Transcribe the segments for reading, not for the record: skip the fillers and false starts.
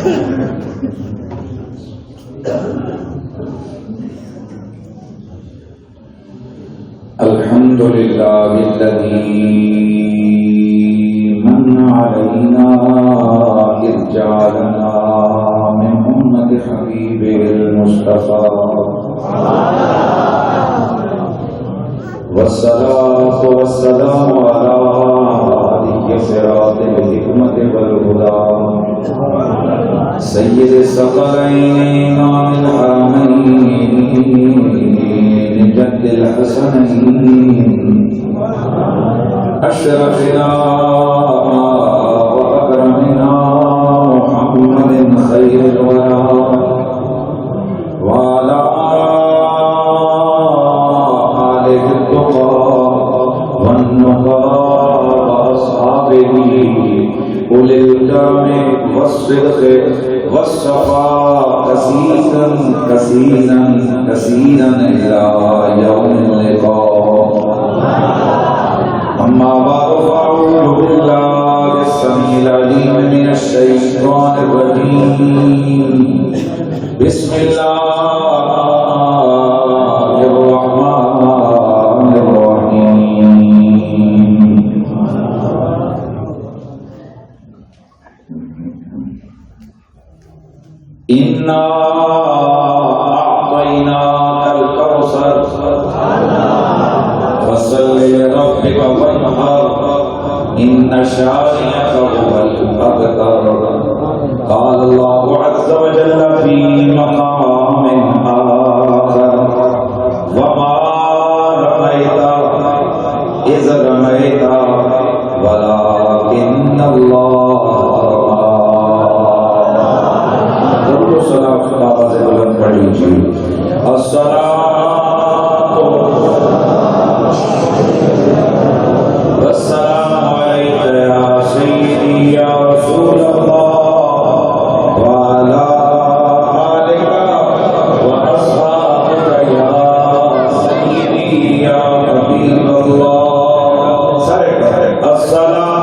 الحمد لله الذي من علينا إذ جعلنا من أمة حبيبه المصطفى والصلاة والسلام على هادي صراط الحكمة والهدى سيد الثقلين إمام الحرمين جد الحسنين أشرفنا وأكرمنا محمد خير الورى وعلى آله التقى والنقى وأصحابه أولي الكرم والصدق والصفاء كثيرا كثيرا كثيرا إلى يوم اللقاء. أما بعد فأعوذ بالله السميع العليم من الشيطان الرجيم. بسم الله الرحمن الرحيم. إنا أعطيناك الكوثر فصل لربك وانحر إن شانئك هو الأبتر. قال الله عز وجل في مقام آخر وما رميت إذ رميت ولكن الله الصلاة والسلام عليك يا سيدي يا رسول الله وعلى آلك وأصحابك يا سيدي يا حبيب الله. الصلاة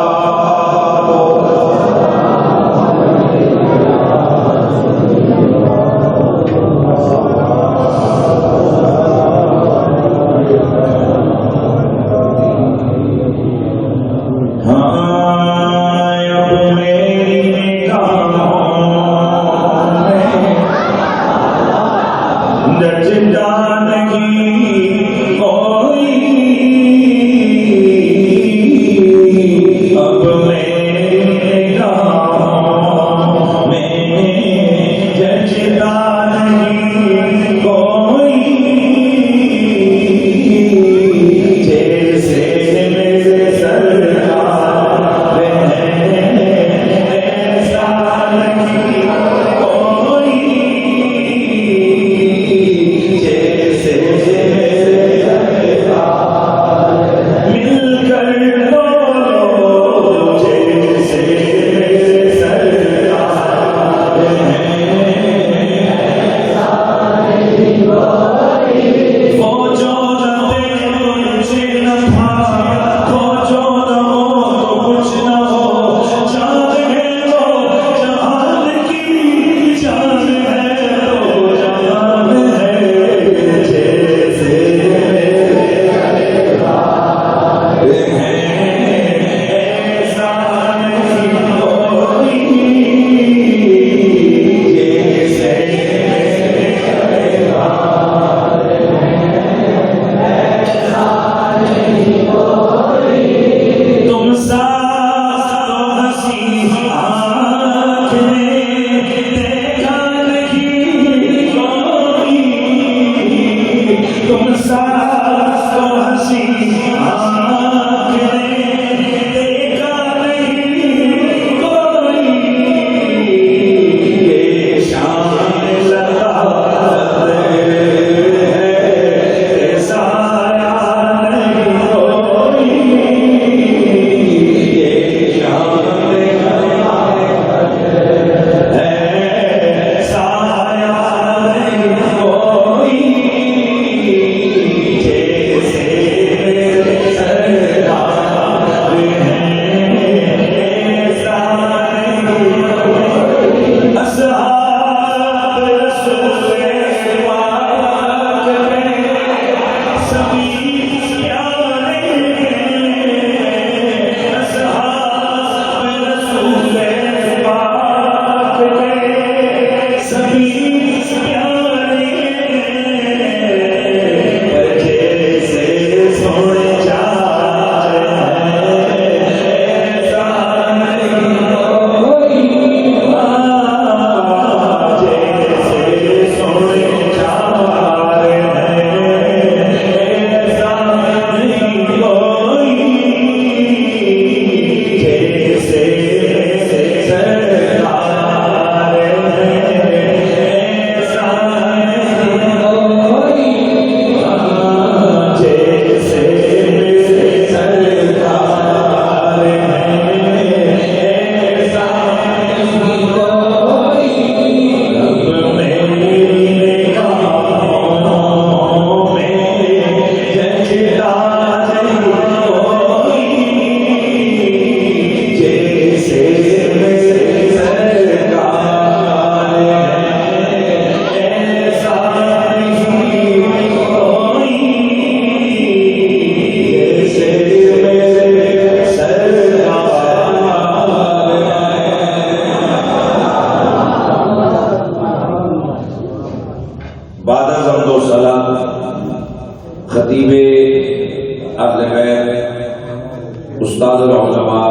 استاد العلماء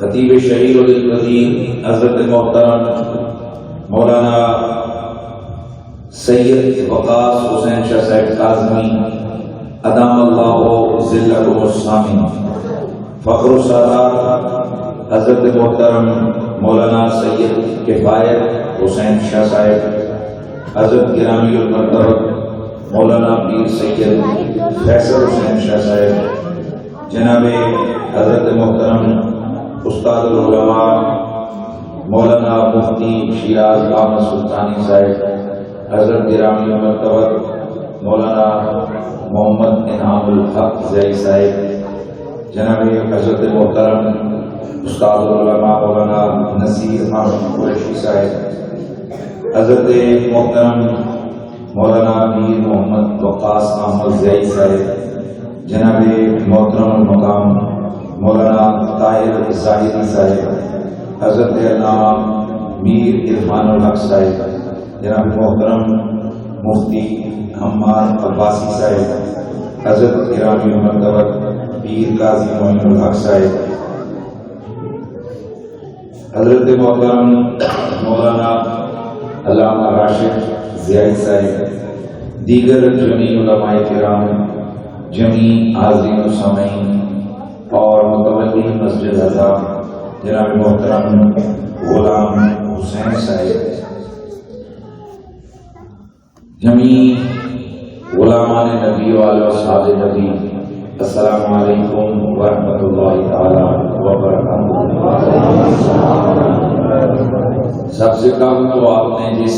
خطیب شہیر القدیر حضرت محترم مولانا سید وقاص حسین شاہ صاحب کاظمی ادام اللہ ذلکم السامن، فخر السادات حضرت محترم مولانا سید کفایت حسین شاہ صاحب، حضرت گرامی المرتبہ مولانا پیر سید فیصل حسین شاہ صاحب، جناب حضرت محترم استاد العلماء مولانا مفتی شیراز احمد سلطانی صاحب، حضرت گرامی المرتبہ مولانا محمد انعام الحق زئی صاحب، جناب حضرت محترم استاد العلماء مولانا نصیر احمد قریشی صاحب، حضرت محترم مولانا میر محمد وقاص احمد زئی صاحب، جناب محترم المقام مولانا طاہر ظاہری صاحب، حضرت علامہ میر عرفان الحق صاحب، جناب محترم مفتی حماد عباسی صاحب، حضرت گرامی مرتبہ پیر قاضی معین الحق صاحب، حضرت محترم مولانا علامہ راشد زیاد صاحب، دیگر جمیع علماء کرام، جمیع حاضرین و سامعین اور متولی مسجد حضرات جناب محترم غلام حسین صاحب، جمیع غلامان نبی و اصحاب نبی، السلام علیکم ورحمۃ اللہ تعالی وبرکاتہ۔ سب سے کم تو آپ نے جس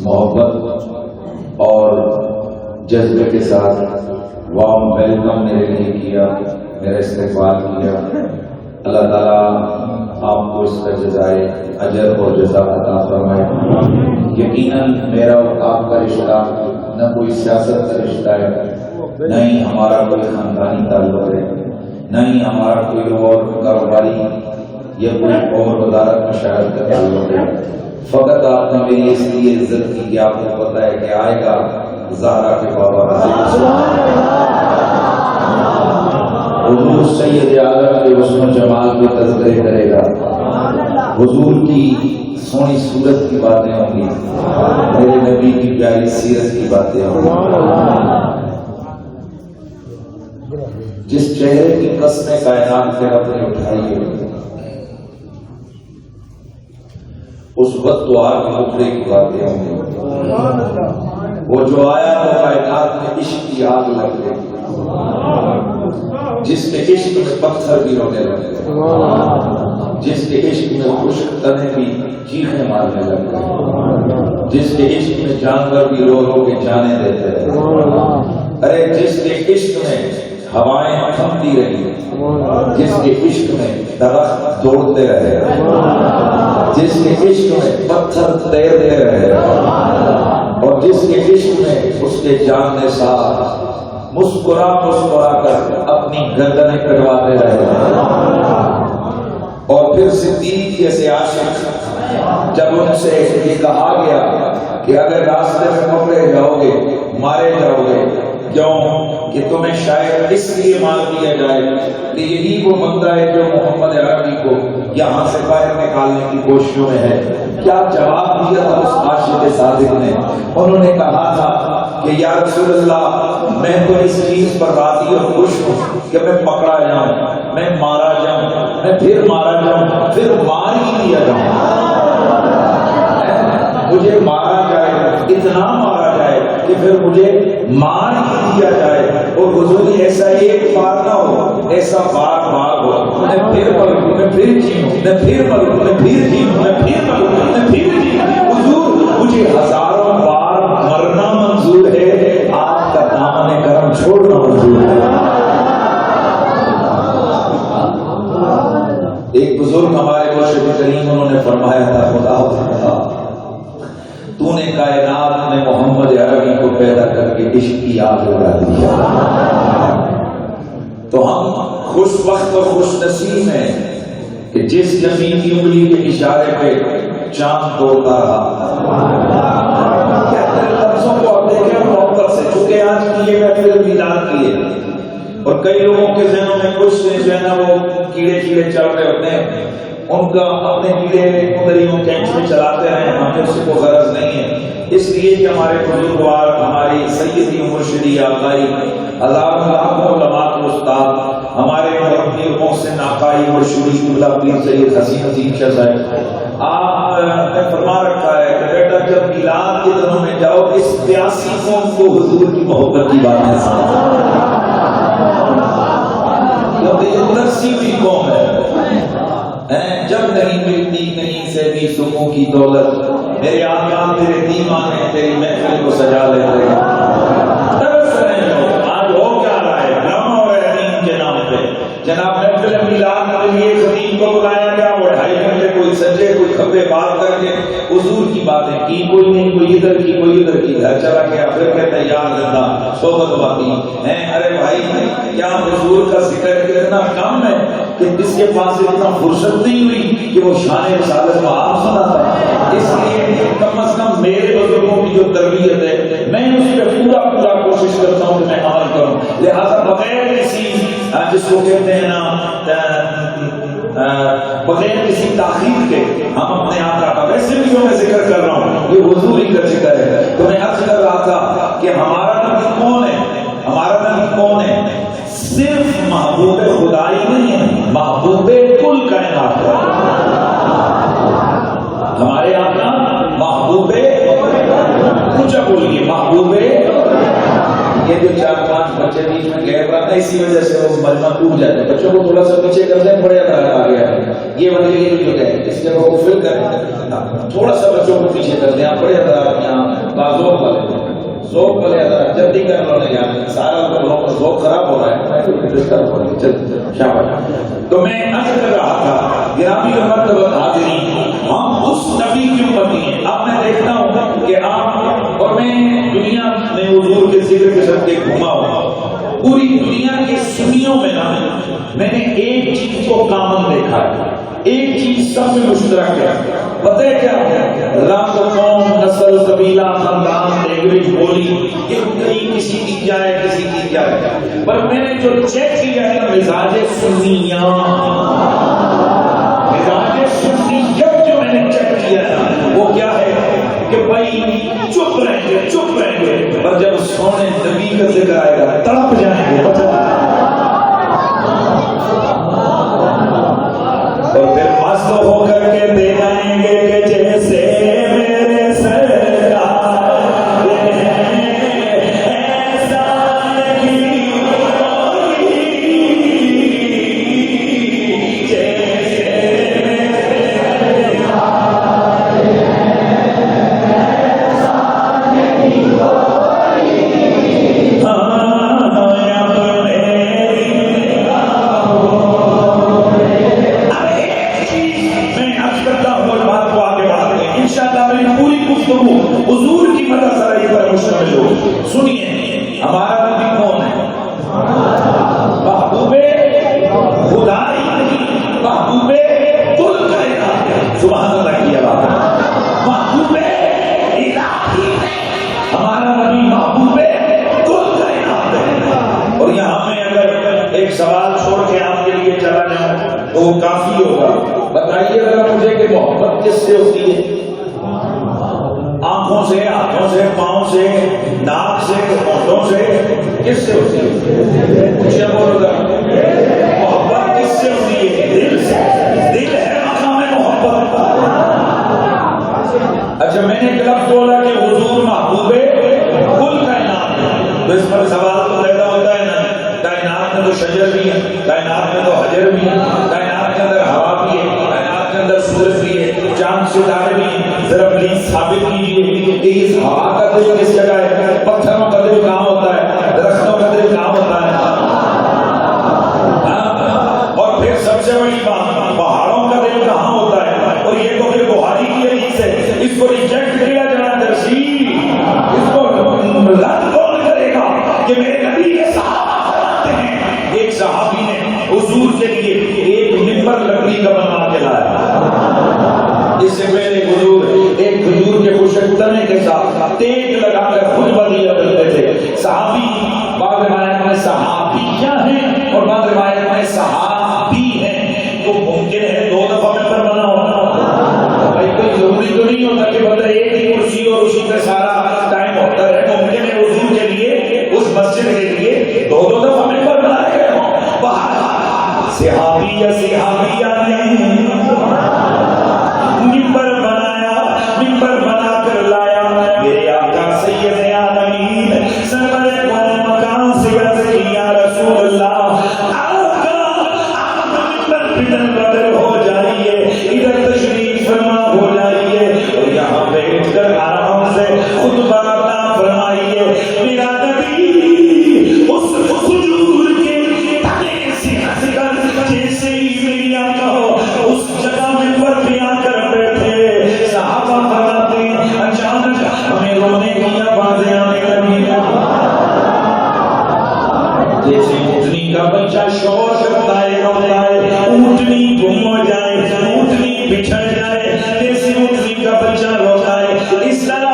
محبت اور جذبے کے ساتھ وارم ویلکم میرے لیے کیا، میرا استقبال کیا، اللہ تعالیٰ آپ کو اس کا جزائے اجر اور جزا عطا فرمائے۔ یقیناً میرا اور آپ کا رشتہ نہ کوئی سیاست کا رشتہ ہے، نہ ہی ہمارا کوئی خاندانی تعلق ہے، نہ ہی ہمارا کوئی اور کاروباری یا کوئی اور وزارت مشاہد کا تعلق ہے۔ فقط آپ نے میری اس لیے عزت کی کہ آپ کو پتہ ہے کہ آئے گا زہرا کے بابا حضور سید عالم کے حسن و جمال کے تذکرے کرے گا، حضور کی سونی صورت کی باتیں ہوں گی، میرے نبی کی پیاری سیرت کی باتیں ہوں گی۔ جس چہرے کی قسمیں کائنات کے رب نے اٹھائی ہے، اس وقت تو آپ کے ٹکڑے کی باتیں ہوں گی۔ وہ جو آیا تو کائنات میں عشق کی آگ لگ گئی، جس کے عشق میں پتھر بھی رونے لگے، جس کے عشق میں خشک تنے بھی چیخیں مارنے لگے، جس کے عشق میں جانور بھی رو رو کے جانے دیتے ہیں، ارے جس کے عشق میں ہوائیں تھمتی رہی، جس کے عشق میں درخت دوڑتے رہے، جس کے عشق میں پتھر تیرتے رہے، اور جس کے عشق میں اس کے جان نثار مسکرا مسکرا کر اپنی گردنیں کٹواتے رہے، اور پھر صدیق جیسے عاشق جب ان سے یہ کہا گیا کہ اگر راستے میں پکڑے جاؤ گے مارے جاؤ گے، کیوں کہ تمہیں شاید اس لیے مار دیا جائے کہ یہی وہ بندہ ہے جو محمد عربی کو یہاں سے باہر نکالنے کی کوششوں میں ہے۔ کیا جواب دیا تھا اس عاشق صادق نے؟ انہوں نے کہا تھا کہ یا رسول اللہ، میں تو اس چیز پر راضی اور خوش ہوں کہ میں پکڑا جاؤں، میں مارا جاؤں، میں پھر مارا جاؤں، پھر مار ہی دیا جاؤں، مجھے مارا جائے، اتنا مارا جائے کہ پھر مجھے مار ہی دیا جائے، اور حضور ایسا ایک بار نہ ہو، ایسا بار بار ہو، میں پھر مروں، میں پھر جیوں، میں پھر مروں، میں پھر جیوں، میں پھر مروں، میں پھر جیوں۔ حضور مجھے ہزاروں بار مرنا منظور ہے، آپ کا دامن کرم چھوڑنا منظور ہے۔ ایک بزرگ ہمارے مرشد کریم انہوں نے فرمایا تھا، خدا تو نے کائنات میں محمد عربی کو پیدا کر کے عشق کی آگ لگا دی، تو ہم خوش وقت اور خوش نصیب ہیں کہ جس نبی کی انگلی کے اشارے پہ چاند دوڑتا رہا۔ لفظوں کو آپ دیکھیں محبت سے، چونکہ آج کی یہ محفل میلاد کی ہے، اور کئی لوگوں کے ذہنوں میں کچھ جو ہے نا وہ کیڑے کیڑے چل رہے ہوتے ہیں، ان کا اپنے کیڑے انگلیوں کینچ میں چلاتے رہے، ہمیں اس کو غرض نہیں ہے، اس لیے کہ ہمارے بزرگوار، ہماری سیدی مرشدی آقائی ہزاروں لاکھوں علماء کے استاد، ہمارے مربی محسن آقائی مرشدی قبلہ پیر سید حسین عظیم شاہ صاحب، آپ نے فرما رکھا ہے کہ بیٹا جب میلاد کے دنوں میں جاؤ اس پیاسی قوم کو حضور کی محبت کی باتیں سناؤ، یہ ترسی ہوئی قوم ہے، جب نہیں ملتی کہیں سے بھی سکوں کی دولت، میرے آقا تیرے دیوانے تیری محفل کو سجا لیتے ہیں، ترس رہے ہو، آج ہو کیا رہا ہے، ڈرامہ ہو رہا ہے دین کے نام پہ، جناب محفل میلاد کے لیے خطیب کو بلایا گیا، وہ 2.5 گھنٹے کوئی سجے کوئی کھبے بات کر کے حضور کی باتیں کی، کوئی نہیں، کوئی ادھر کی کوئی ادھر کی، گھر چلا گیا، پھر کہتے ہیں یار زندہ صحبت باقی ہے، ارے بھائی کیا حضور کا ذکر اتنا کم ہے کہ جس کے پاس اتنا فرصت نہیں ہوئی کہ وہ شان رسالت کو آپ سناتا، اس لیے کم از کم میرے بزرگوں کی جو تربیت ہے میں اس پہ پورا کوشش کرتا ہوں کہ میں عمل کروں، لہذا بغیر کسی جس کو کہتے ہیں نا بغیر کسی تاخیر کے ہم اپنے آقا کا، ویسے بھی جو میں ذکر کر رہا ہوں یہ حضور ہی کا ذکر ہے، تو میں عرض کر رہا تھا کہ ہمارا نبی کون ہے، ہمارا نبی کون ہے، صرف محبوب خدائی نہیں ہے، محبوب کل کائنات ہے، ہمارے آقا محبوب، کچھ بولیے محبوب، یہ جو 4-5 بچے بیچ میں گئے رہتا ہے اسی وجہ سے وہ مجمع ٹوٹ جاتے ہیں، بچوں کو تھوڑا سا پیچھے کرتے ہیں، بڑے آ گیا یہ والے یہ جو ہے اس جگہ کو فل کریں، تھوڑا سا بچوں کو پیچھے کرتے ہیں، بڑے حضرات یہاں بازوق والے ذوق والے حضرات جلدی کر لو نہیں یار، سارا لوگوں کا ذوق خراب ہو رہا ہے، تو میں عرض کر رہا تھا گرامی مرتبہ حاضرین، ہم اس نبی کی امتی ہیں، اب میں دیکھتا ہوں کہ آپ اور میں دنیا میں حضور کے ذکر کے ساتھ گھوما ہوا، پوری دنیا کے سنیوں میں نا میں نے ایک چیز کو کامن دیکھا ہے، ایک چیز سب میں مشترک ہے، پتہ ہے کیا، رنگ قوم نسل قبیلہ خاندان لینگویج بولی یہ کسی کی جائے کسی کی جائے، پر میں نے جو چیک کیا ہے مزاج سنیاں، مزاج سنیت جو میں نے چیک کیا ہے وہ کیا ہے کہ بھائی چپ رہیں گے پر جب سونے نبی کا ذکر آئے گا تڑپ جائیں گے، اور پھر مست ہو کر کے دے جائیں گے کہ جیسے میرے سرکار ایسا نہیں کوئی، جیسے میرے سرکار ایسا نہیں کوئی، حضور کی مدد سرائی پر مشتمل ہو، سنیے ہمارا نبی کون ہے، محبوب خدائی نہیں، محبوب کل کائنات، سبحان اللہ کی بات، محبوب الہی نہیں، ہمارا نبی محبوب کل کائنات ہے، اور یہاں میں اگر ایک سوال چھوڑ کے آپ کے لیے چلا جاؤں تو وہ کافی ہوگا، بتائیے ذرا مجھے کہ محبت کس سے ہوتی ہے، آنکھوں سے، ہاتھوں سے، پاؤں سے، ناک سے، ہونٹوں سے، کس سے ہوتی ہے، کچھ بولو گا، محبت کس سے ہوتی ہے، دل سے، دل ہے مقام محبت، اچھا میں نے ایک لفظ بولا کہ حضور محبوب کل کائنات ہے، تو اس پر سوال تو پیدا ہوتا ہے نا، کائنات میں تو شجر بھی ہے، کائنات میں تو حجر بھی ہے، کائنات کے اندر ہوا بھی ہے، کائنات کے اندر سورج بھی ہے، چاند ستارے بھی ہیں، ذرا پلیز ثابت کیجیے کہ اس ہوا کا دل کس جگہ ہے، پتھروں کا دل کہاں ہوتا ہے، درختوں کا دل کہاں ہوتا ہے، اور پھر سب سے بڑی بات پہاڑوں کا دل کہاں ہوتا ہے، اور یہ تو پھر بخاری کی حدیث ہے، اس کو ریجیکٹ کیا جانا درسی، اس کو رد کون کرے گا کہ میرے نبی کے صحابہ فرماتے ہیں، ایک صحابی نے حضور کے لیے ایک ممبر لکڑی کا بنوا کے لایا، اس سے پہلے حضور ایک کھجور کے خوشک تنے کے ساتھ تیگ لگا کر خود بدیا کرتے تھے، صحابی بعد میں صحابی کیا ہے نہیں ہوتا کہ بندہ ایک ہی کرسی اور اسی پہ سارا ٹائم ہوتا ہے. ممکن ہے وضو کے لیے اس مسجد کے لیے دو دو دفعہ ممبر بنائے گئے ہوں. صحابی یا صحابیہ نے ممبر بنایا, ممبر بنا کر لایا. میرے آقا سید عالمین سرور قوم مکان سے عرض کی یا رسول اللہ, آقا آپ ممبر بدل بدل ہو جائیے, ادھر تشریف فرما ہو جائیے اور یہاں بیٹھ کر آرام سے خطبہ عطا فرمائیے. میرا نبی اس حضور کے تنے سے ہنس کر جیسے ہی میری آقا ہو اس جگہ ممبر پہ آ کر بیٹھے. صحابہ فرماتے ہیں اچانک ہمیں رونے کی آوازیں آنے لگی. جیسے اونٹنی کا بچہ شور کرتا ہے روتا ہے, اونٹنی گم ہو جائے, اونٹنی بچھڑ جائے, جیسے اونٹنی کا بچہ روتا ہے اس طرح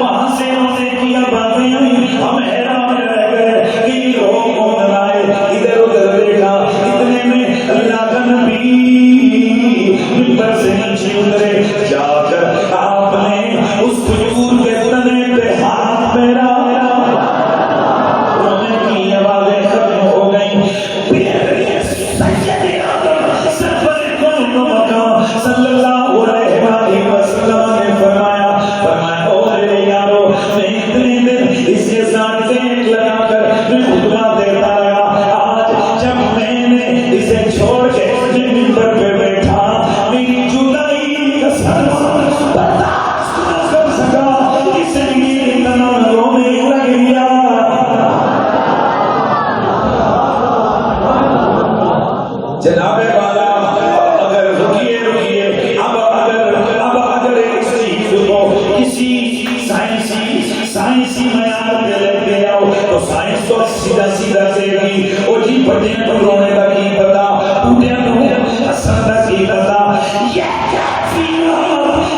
وہاں سے رونے کی آوازیں آئی. ہم حیران رہ گئے کہ یہ رو کون رہا ہے. ادھر ادھر دیکھا, اتنے میں اللہ کا نبی ممبر سے نیچے اترے. جا کر آپ نے اس حضور کے تنے پہ ہاتھ پھیرا. رونے کی آوازیں ختم ہو گئیں. صلی اللہ علیہ وسلم نے فرمایا او میرے یارو, میں اتنے دن اس کے ساتھ ٹیک لگا کر میں خطبہ دیتا رہا. آج جب میں نے اسے چھوڑ کے ممبر پہ بیٹھا, میری جدائی کا صدمہ برداشت نہ کر سکا, اس لیے اتنا رونے لگ گیا. جناب والا اگر رکیے اگر اس چیز کو کسی سائنسی معیار پہ لے کے آؤ تو سائنس تو سیدھا سیدھا دے گی. وہ جی بڑے تو رونے کا کی پتا, بوڑھے تو اثر کا کی پتا. یہ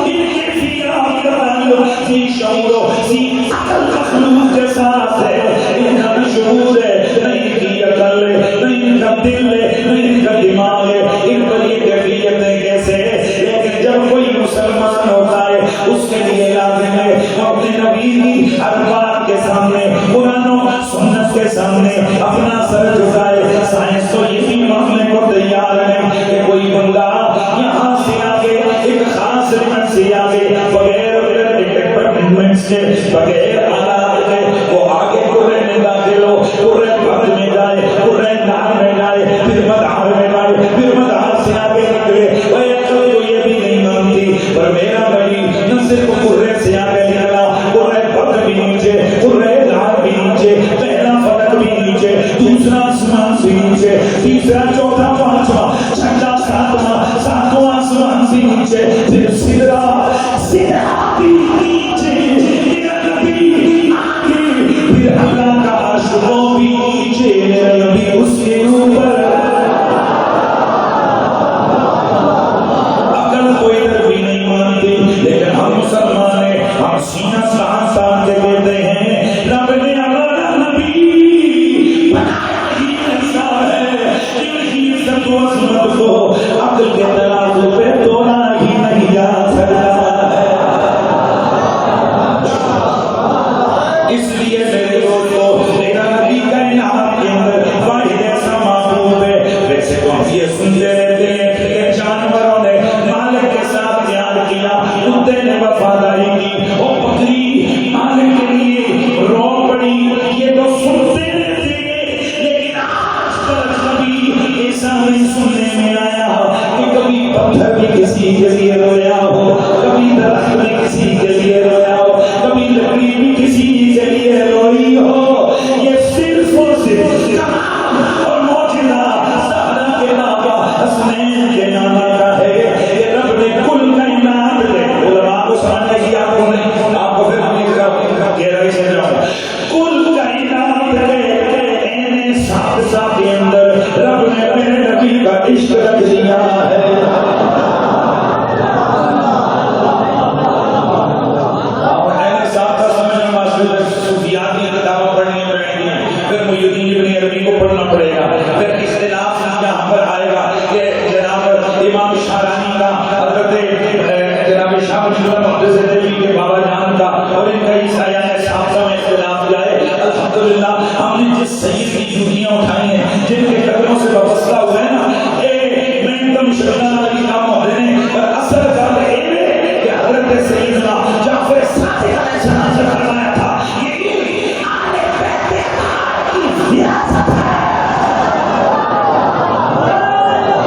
ان کے فیات کا تعلق سی شعور و سی عقل مخلوق کے ساتھ ہے. ان کا شعور ہے, نہیں کی عقل ہے, نہیں کا دل ہے, نہیں کا دماغ ہے. ان پر یہ کیفیتیں کیسے ہے. لیکن جب کوئی مسلمان ہوتا ہے اس کے لیے لازم ہے اپنے نبی کی ہر بات کے سامنے, قرآن و سنت کے سامنے اپنا سر جھکائے. سائنس تو یہ بھی ماننے کو تیار ہے کہ کوئی بندہ یہاں سے آگے ایک خاص ریمنٹ سے آگے بغیر ڈپارٹمنٹ کے بغیر آلات کے وہ آگے قرآن میں داخل ہو, قرآن پاک میں جائے, قرآن نار میں جائے, پھر مدہار میں جائے, پھر مدہار سے آگے نکلے. تو یہ بھی نہیں مانتی پر میرا بھائی نہ صرف قرآن سے آگے نکلا, قرآن پاک بھی نیچے, قرآن نار بھی نیچے, پہلا فلک بھی نیچے, دوسرا آسمان بھی نیچے, تیسرا چوتھا پانچواں چھٹا ساتواں, ساتواں آسمان بھی نیچے, پھر سدرا بھی نیچے, پھر اللہ کا عرش وہ بھی نیچے, میرا نبی اس کے اوپر. عقل کو ادھر بھی نہیں مانتی لیکن ہم مسلمان ہیں, ہم سینہ تان کے کہتے ہیں رب نے ہمارا نبی بنایا ہی ایسا ہے, دل کی عزت و عظمت کو عقل کے ترازو پہ تولا ہی نہیں جا سکتا. اس لیے میرے دوستو میرا نبی کا انعام کے اندر واحد ایسا محبوب ہے. ویسے تو ہم یہ سنتے رہتے ہیں کہ جانوروں نے مالک کے ساتھ پیار کیا, کتے نے وفاداری کی, وہ بکری مالک کے لیے رو پڑی, یہ تو سنتے رہتے ہیں. لیکن آج تک کبھی ایسا نہیں سننے میں آیا کہ کبھی پتھر بھی کسی کے لیے رویا ہو, کبھی درخت بھی کسی کے لیے رویا ہو, کبھی لکڑی بھی کسی کے لیے روئی ہو. یہ صرف اور صرف کمال اور معجزہ زہرا کے بابا حسنین کے نانا کا ہے. یہ رب نے کل کائنات میں علماء کو سمجھنے کی آپ کو نہیں, آپ کو پھر ہمیں گہرائی سے جاؤں. کل کائنات کے این سادسہ کے اندر رب نے میرے نبی کا عشق رکھ دیا ہے. سیدنا جعفر صادق علیہ السلام سے فرمایا تھا یہ آل بیت کی وراثت ہے،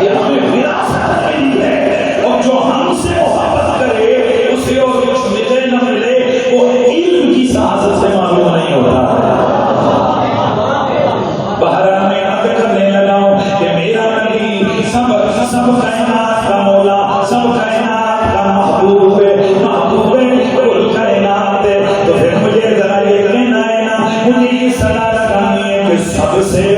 یہ ہمیں وراثت ملی ہے، اور جو ہم سے محبت کرے اسے اور کچھ ملے نہ ملے وہ علم کی سعادت سے معلوم نہیں ہوتا۔ بہرحال میں یاد کرنے لگا ہوں کہ میرا نبی سب کائنات کا مولا، سب کائنات کا محبوب ہے، محبوب کل کائنات ہے، تو پھر مجھے ذرا یہ کہنا ہے نا، مجھے یہ صدا لگانی ہے کہ سب سے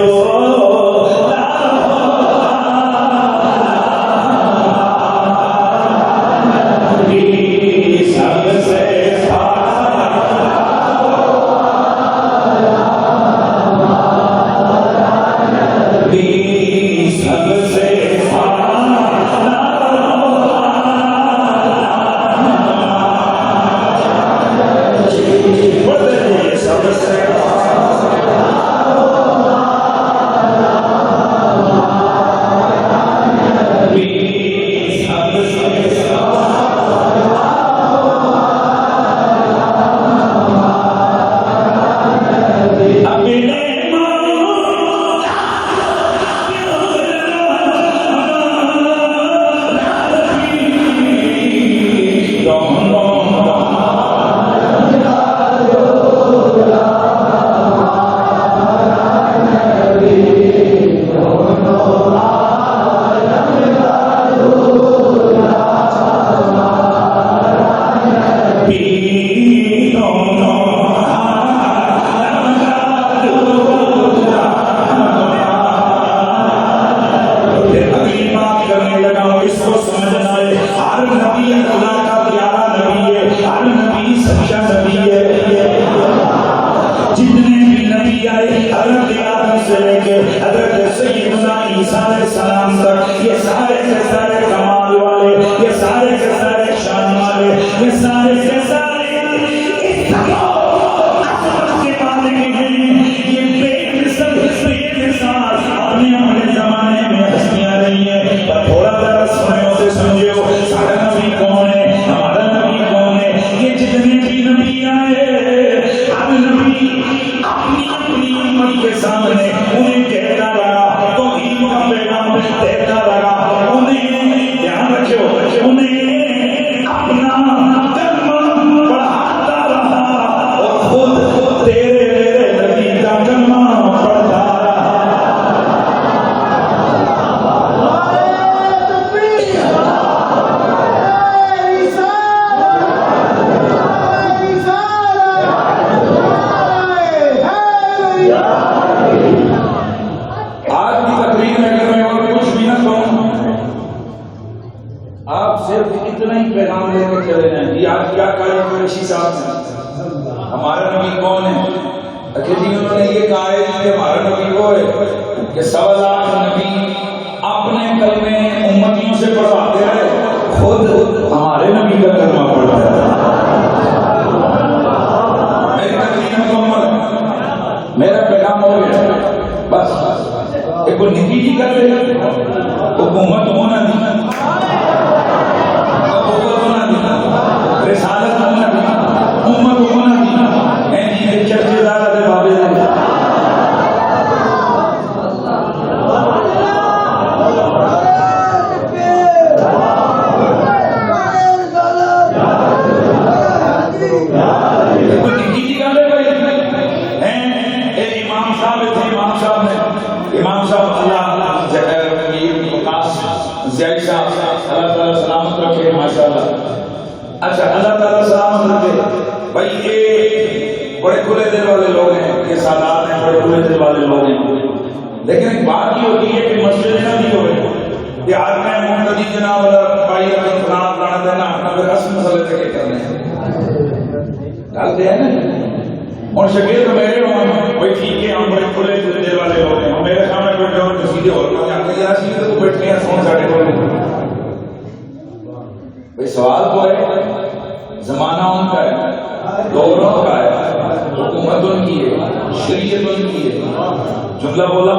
اور شکیل تو میرے ہوں بھائی ٹھیک ہے ہم بڑے کھلے دل والے لوگ ہیں میرے سامنے بیٹھے ہو تو سیدھے اور یہاں سیدھے تو بیٹھتے ہیں سون ساڑھے کو بھائی سوال تو ہے زمانہ ان کا ہے دور ان کا ہے حکومت ان کی ہے شریعت ان کی ہے جملہ بولا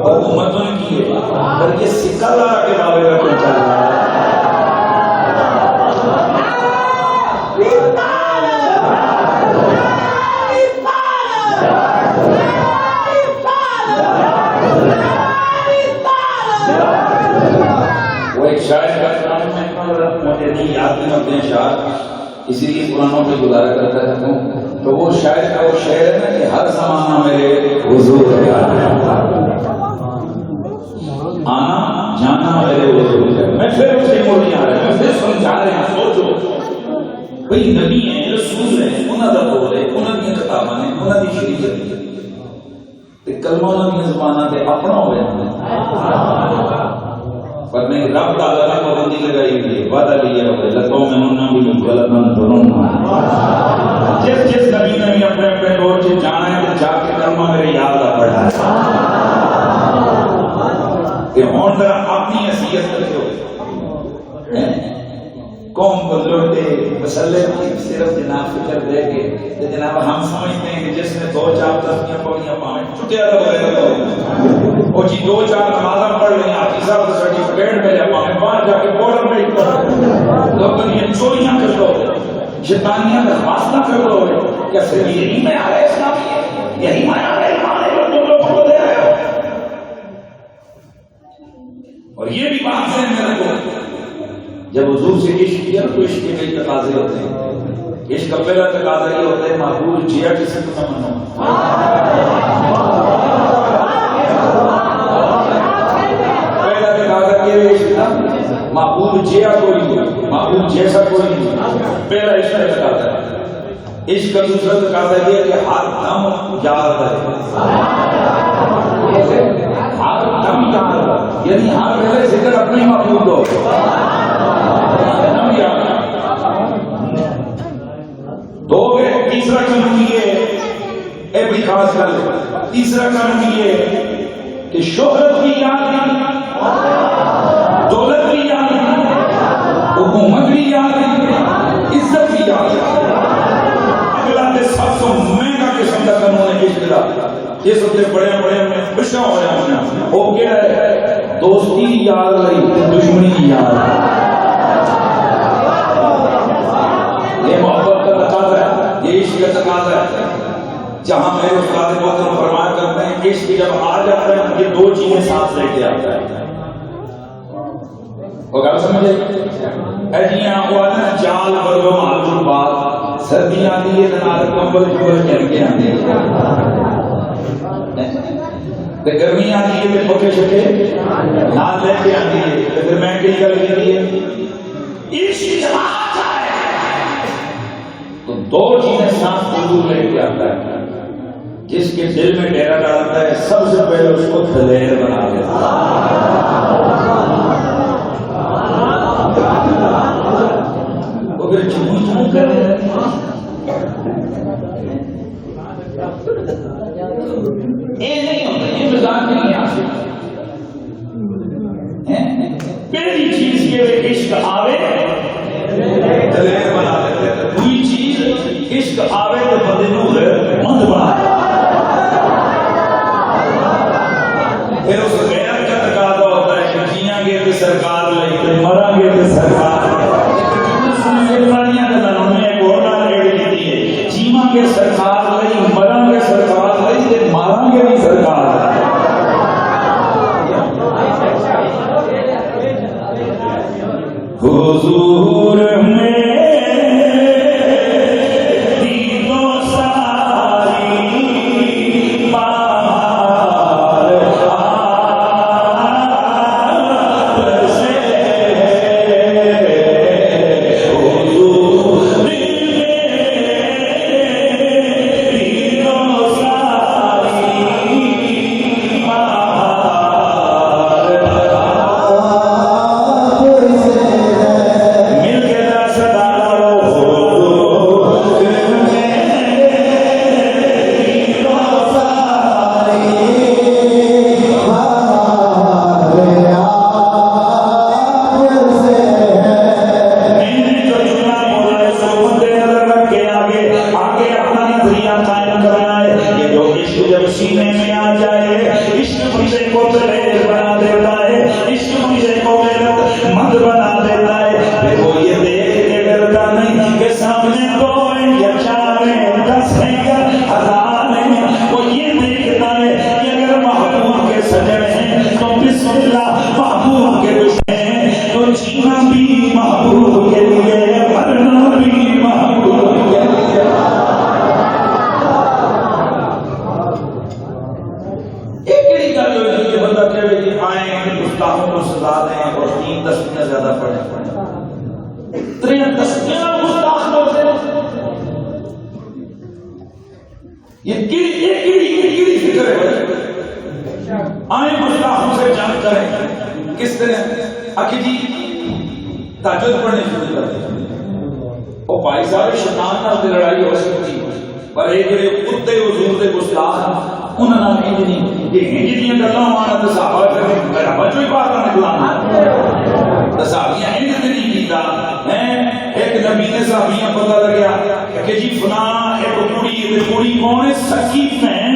حکومت ان کی ہے پر یہ سکہ لگا کے بابے کا کوئی چل رہا ہے اشعار اسی لیے قرآنوں پہ گزارا کرتا رہتا ہوں. تو وہ شاعر کا وہ شعر ہے نا کہ ہر زمانہ میرے حضور کا آنا جانا میرے حضور کا. میں پھر اس کی موڑی آ رہا ہوں, میں پھر سمجھا رہے ہیں. سوچو بھئی نبی ہیں, رسول ہیں, انہاں دا بول ہے, انہاں دی کتاباں نے, انہاں دی شریعت تے کلمہ انہاں دی زباناں تے اپنا ہوئے پر نہیں. رب تعالیٰ نے پابندی لگائی ہوئی ہے, وعدہ لیا ہوا ہے لقوم مننا بھی غلطاً دونوں. جس جس نبی نے بھی اپنے اپنے دور سے جانا ہے تو جا کے کلمہ میرے یاد آ پڑھا ہے کہ ہون ذرا اپنی حیثیت رکھو. قوم کو لوٹے مسلے کی صرف جناب فکر دے کے جناب ہم سمجھتے ہیں کہ جس نے 2-4 تسبیحاں پڑھیاں پاویں چٹیا لگے لگا وہ جی 2-4 نمازاں پڑھ لیں حافظ صاحب کا سرٹیفکیٹ ملے پاویں باہر جا کے بارڈر میں پڑھ لوگوں نے چوریاں کر دو, شیطانیاں کا واسطہ کر دو. کیا صرف یہی میں آ رہے اسلامی ہے, یہی میں آ رہے ایمان ہے جو تم لوگ کو دے رہے ہو. اور یہ بھی بات ہے میرے کو جب حضور سے عشق کیا تو عشق کے کئی تقاضے ہوتے ہیں. عشق کا پہلا تقاضا یہ ہوتا ہے محبوب جیا کسی کو نہ منو. پہلا تقاضا کیا ہے عشق کا, محبوب جیا کوئی نہیں, محبوب جیسا کوئی نہیں. پہلا عشق کا تقاضا ہے. عشق کا دوسرا تقاضا یہ ہے کہ ہر دم یاد رہے, ہر دم یاد رہے, یعنی ہر پہلے ذکر اپنے محبوب دو. دو گئے. تیسرا کام یہ اے بڑی خاص گل ہے, تیسرا کام یہ کہ شہرت بھی یاد نہیں, دولت بھی یاد نہیں, حکومت بھی یاد نہیں, عزت بھی یاد نہیں. اگلا تے سب سے مہنگا قسم کا قانون ہے عشق دا. یہ سب سے بڑے بڑے میں خوشا ہو رہا ہوں. وہ کیا ہے, دوستی یاد نہیں, دشمنی کی یاد نہیں. یہ محبت کا تقاضا ہے, یہ عشق کا تقاضا ہے. جہاں میرے استاد محترم فرمایا کرتے ہیں عشق جب آ جاتا ہے یہ 2 چیزیں ساتھ لے کے آتا ہے. وہ گل سمجھے ایجیاں والا جال برو معلوم بات سردیاں آتی ہے نال کمبل چل کے آتی ہے, گرمی آتی ہے پکے شکے نال لے کے آتی ہے. پھر میں کی گل کی ہے عشق جب آتا ہے تو 2 چیزیں ساتھ ضرور لے کے آتا ہے. جس کے دل میں ڈیرا ڈالتا ہے سب سے پہلے اس کو دلیر بنا دیتا ہے. وہ پھر چمو چمو کر رہے ہیں. یہ نہیں ہوتا, یہ مزاق نہیں آتی. پہلی چیز یہ عشق آوے دلیر بنا دیتے ہیں. دوسری چیز عشق آوے تو بندے نو مند بنا دیتے. پھر اس غیرت کا تقاضا ہوتا ہے کہ جیاں گے تو سرکار لئی تے مراں گے تو سرکار جیواں گے سرکار لئی, مراں گے سرکار لئی تے ماراں گے بھی سرکار. حضور میں محبوب کے لیے مرنا یہ کیڑی فکر ہے؟ آئیں گستاخوں سے جنگ کریں. کس طرح؟ آخر جی تہجد پڑھنے شروع کر دیں. وہ بھائی صاحب شیطان نال تے لڑائی ہو سکتی پر یہ جڑے کتے حضور دے گستاخ انہاں نال انج نہیں. یہ انج دیاں گلاں مانا تے صحابہ کرے بچوں ہی باہر نکلانا. صحابیاں انج تے نہیں کیتا ہیں. ایک نبی نے صحابیاں پتہ لگیا کہ جی فلاں ایک کڑی کون ہے؟ سکی بہن.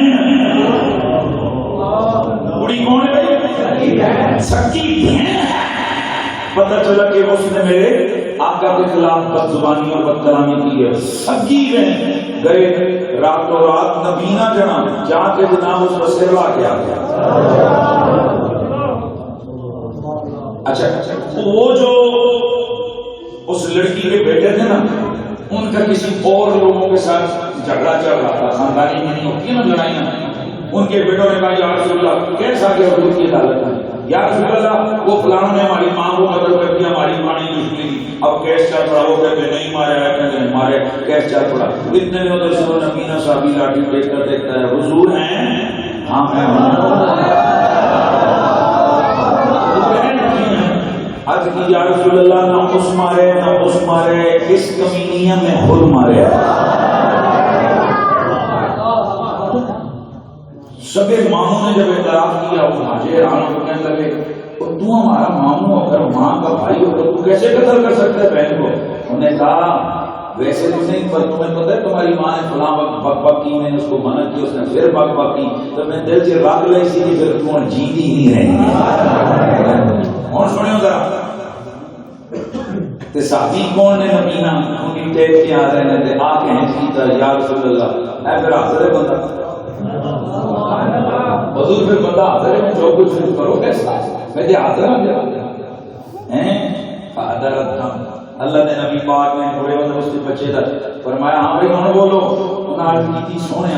کڑی کون ہے بھائی؟ سکی بہن. پتہ چلا کہ اس نے میرے آقا کے خلاف بد زبانی اور بد کلامی کی ہے. سکی بہن. گئے راتوں رات نبینا جنا جا کے جناب اس پر سروا کیا. اچھا وہ جو اس لڑکی کے بیٹے تھے نا ان کا کسی اور لوگوں کے ساتھ جھگڑا چل رہا تھا. خاندانی میں نہیں ہوتی نا لڑائیاں. ان کے بیٹوں نے کہا یا رسول اللہ کیسا کہ حضور کی عدالت ہے. یا رسول اللہ وہ فلاں نے ہماری ماں کو قتل کر دیا, ہماری پرانی دشمنی تھی, اب کیس چل پڑا. وہ کہتے نہیں مارا ہے, کہتے نہیں مارے, کیس چل پڑا. اتنے میں ادھر سے وہ نبینا صحابی لاٹھی دیکھ کر دیکھتا ہے حضور ہیں. ہاں میں عرض کی یا رسول اللہ نہ اس مارے نہ اس مارے, اس کمینیہ میں خود مارے. سب ماموں نے جب اعتراف کیا وہ ماجے آنکھ کہنے لگے تو ہمارا ماموں ہو کر ماں کا بھائی ہو کر تو کیسے قتل کر سکتا ہے بہن کو؟ انہوں نے کہا ویسے تو نہیں پر تمہیں پتہ ہے تمہاری ماں نے فلاں وقت بک بک کی, میں نے اس کو منع کی, اس نے پھر بک بک کی, تو میں دل سے رکھ لی سی کہ پھر تم جیتی ہی نہیں رہی. اور سنو ذرا تے صحابی کون نے نبینا ان کی ٹیپ کے آ رہے ہیں آ کے ہنس کیتا یا رسول اللہ اے پھر حاضر ہے بندہ. حضور پھر بندہ حاضر ہے میں جو کچھ شروع کرو کیسا میں دے حاضر ہیں حضرت اللہ نے نبی پاک میں تھوڑے بندے اس کے بچے تھا فرمایا ہاں بھائی انہوں بولو. انہوں نے کی سونے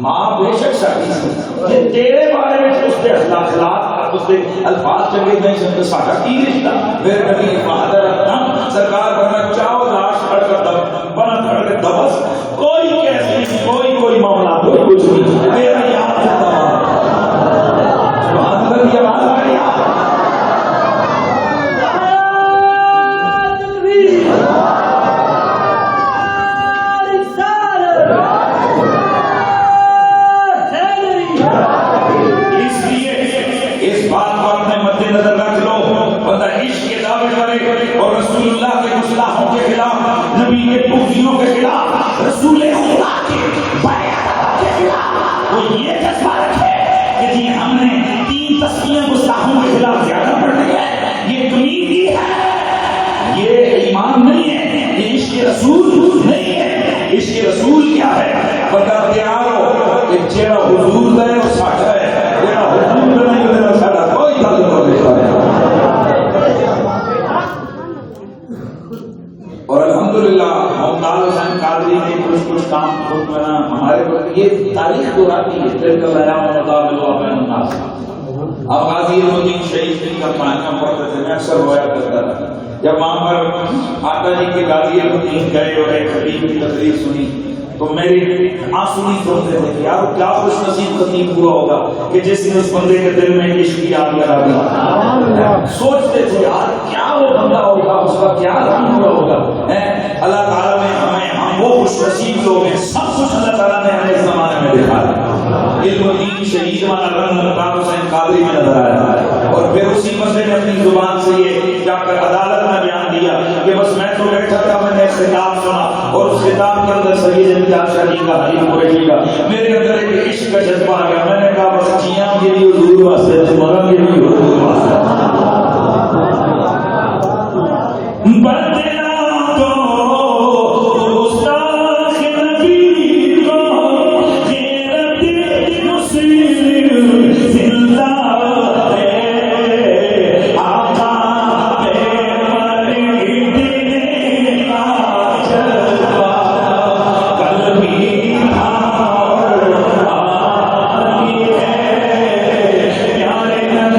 ماں بے شک ساڈی سی تیرے بارے میں اس کے اخلاق اس کے الفاظ چنگے نہیں سمجھتے ساڈا کی رشتہ. پھر نبی حضرت سرکار فرمایا چاہو لاش کھڑ کر دب بنا کھڑ کے دبس کوئی کیس نہیں کوئی معاملہ کوئی کچھ نہیں میرا یاد سبحان اللہ کی آواز آ رہی ہے. اور رسول اللہ کے گستاخوں کے خلاف, نبی کے پوجیوں کے خلاف, رسول خدا کے بیعت کے خلاف وہ یہ جذبہ رکھے کہ جی ہم نے 3 تسبیحیں گستاخوں کے خلاف زیادہ پڑھ لی ہے. یہ کمیونٹی ہے, یہ ایمان نہیں ہے, یہ عشق رسول نہیں ہے. عشق رسول کیا ہے؟ بندہ تیار ہو کہ جیڑا حضور دے وہ ساڈا ہے, جیڑا حضور دے نہیں وہ ساڈا کوئی تعلق نہیں. اور الحمدللہ ممتاز حسین قادری نے کچھ کام خود بنا ہمارے وقت یہ تاریخ دہراتی ہے. دل کا بیان مطابق بین الناس. اب غازی المدین شہید کی کمپانیاں پڑھتے تھے, میں اکثر ہوا کرتا تھا. جب وہاں پر آقا جی کے غازی المدین گئے اور ایک خطیب کی تقریر سنی تو میرے آنسو نہیں سوچتے تھے کہ یار کیا خوش نصیب خطیب ہوا ہوگا کہ جس نے اس بندے کے دل میں عشق کی آگ لگا دی. سوچتے تھے یار کیا وہ بندہ ہوگا, اس کا کیا رنگ ہوا ہوگا. اللہ تعالیٰ نے ہم وہ خوش نصیب لوگ ہیں, سب کچھ اللہ تعالیٰ نے ہمیں اس زمانے میں دکھایا. علم و دین شہید والا رنگ ممتاز حسین قادری میں نظر آیا. اور پھر اسی مسئلے نے اپنی زبان سے یہ جا کر عدالت میں بیان دیا کہ بس میں تو بیٹھا تھا, میں نے ایک خطاب سنا اور اس خطاب کے اندر سید شاہ جی کا حنیف قریشی کا میرے اندر ایک عشق کا جذبہ آ گیا. میں نے کہا بس جیاں کے لیے حضور واسطے, مرم کے لیے حضور واسطے.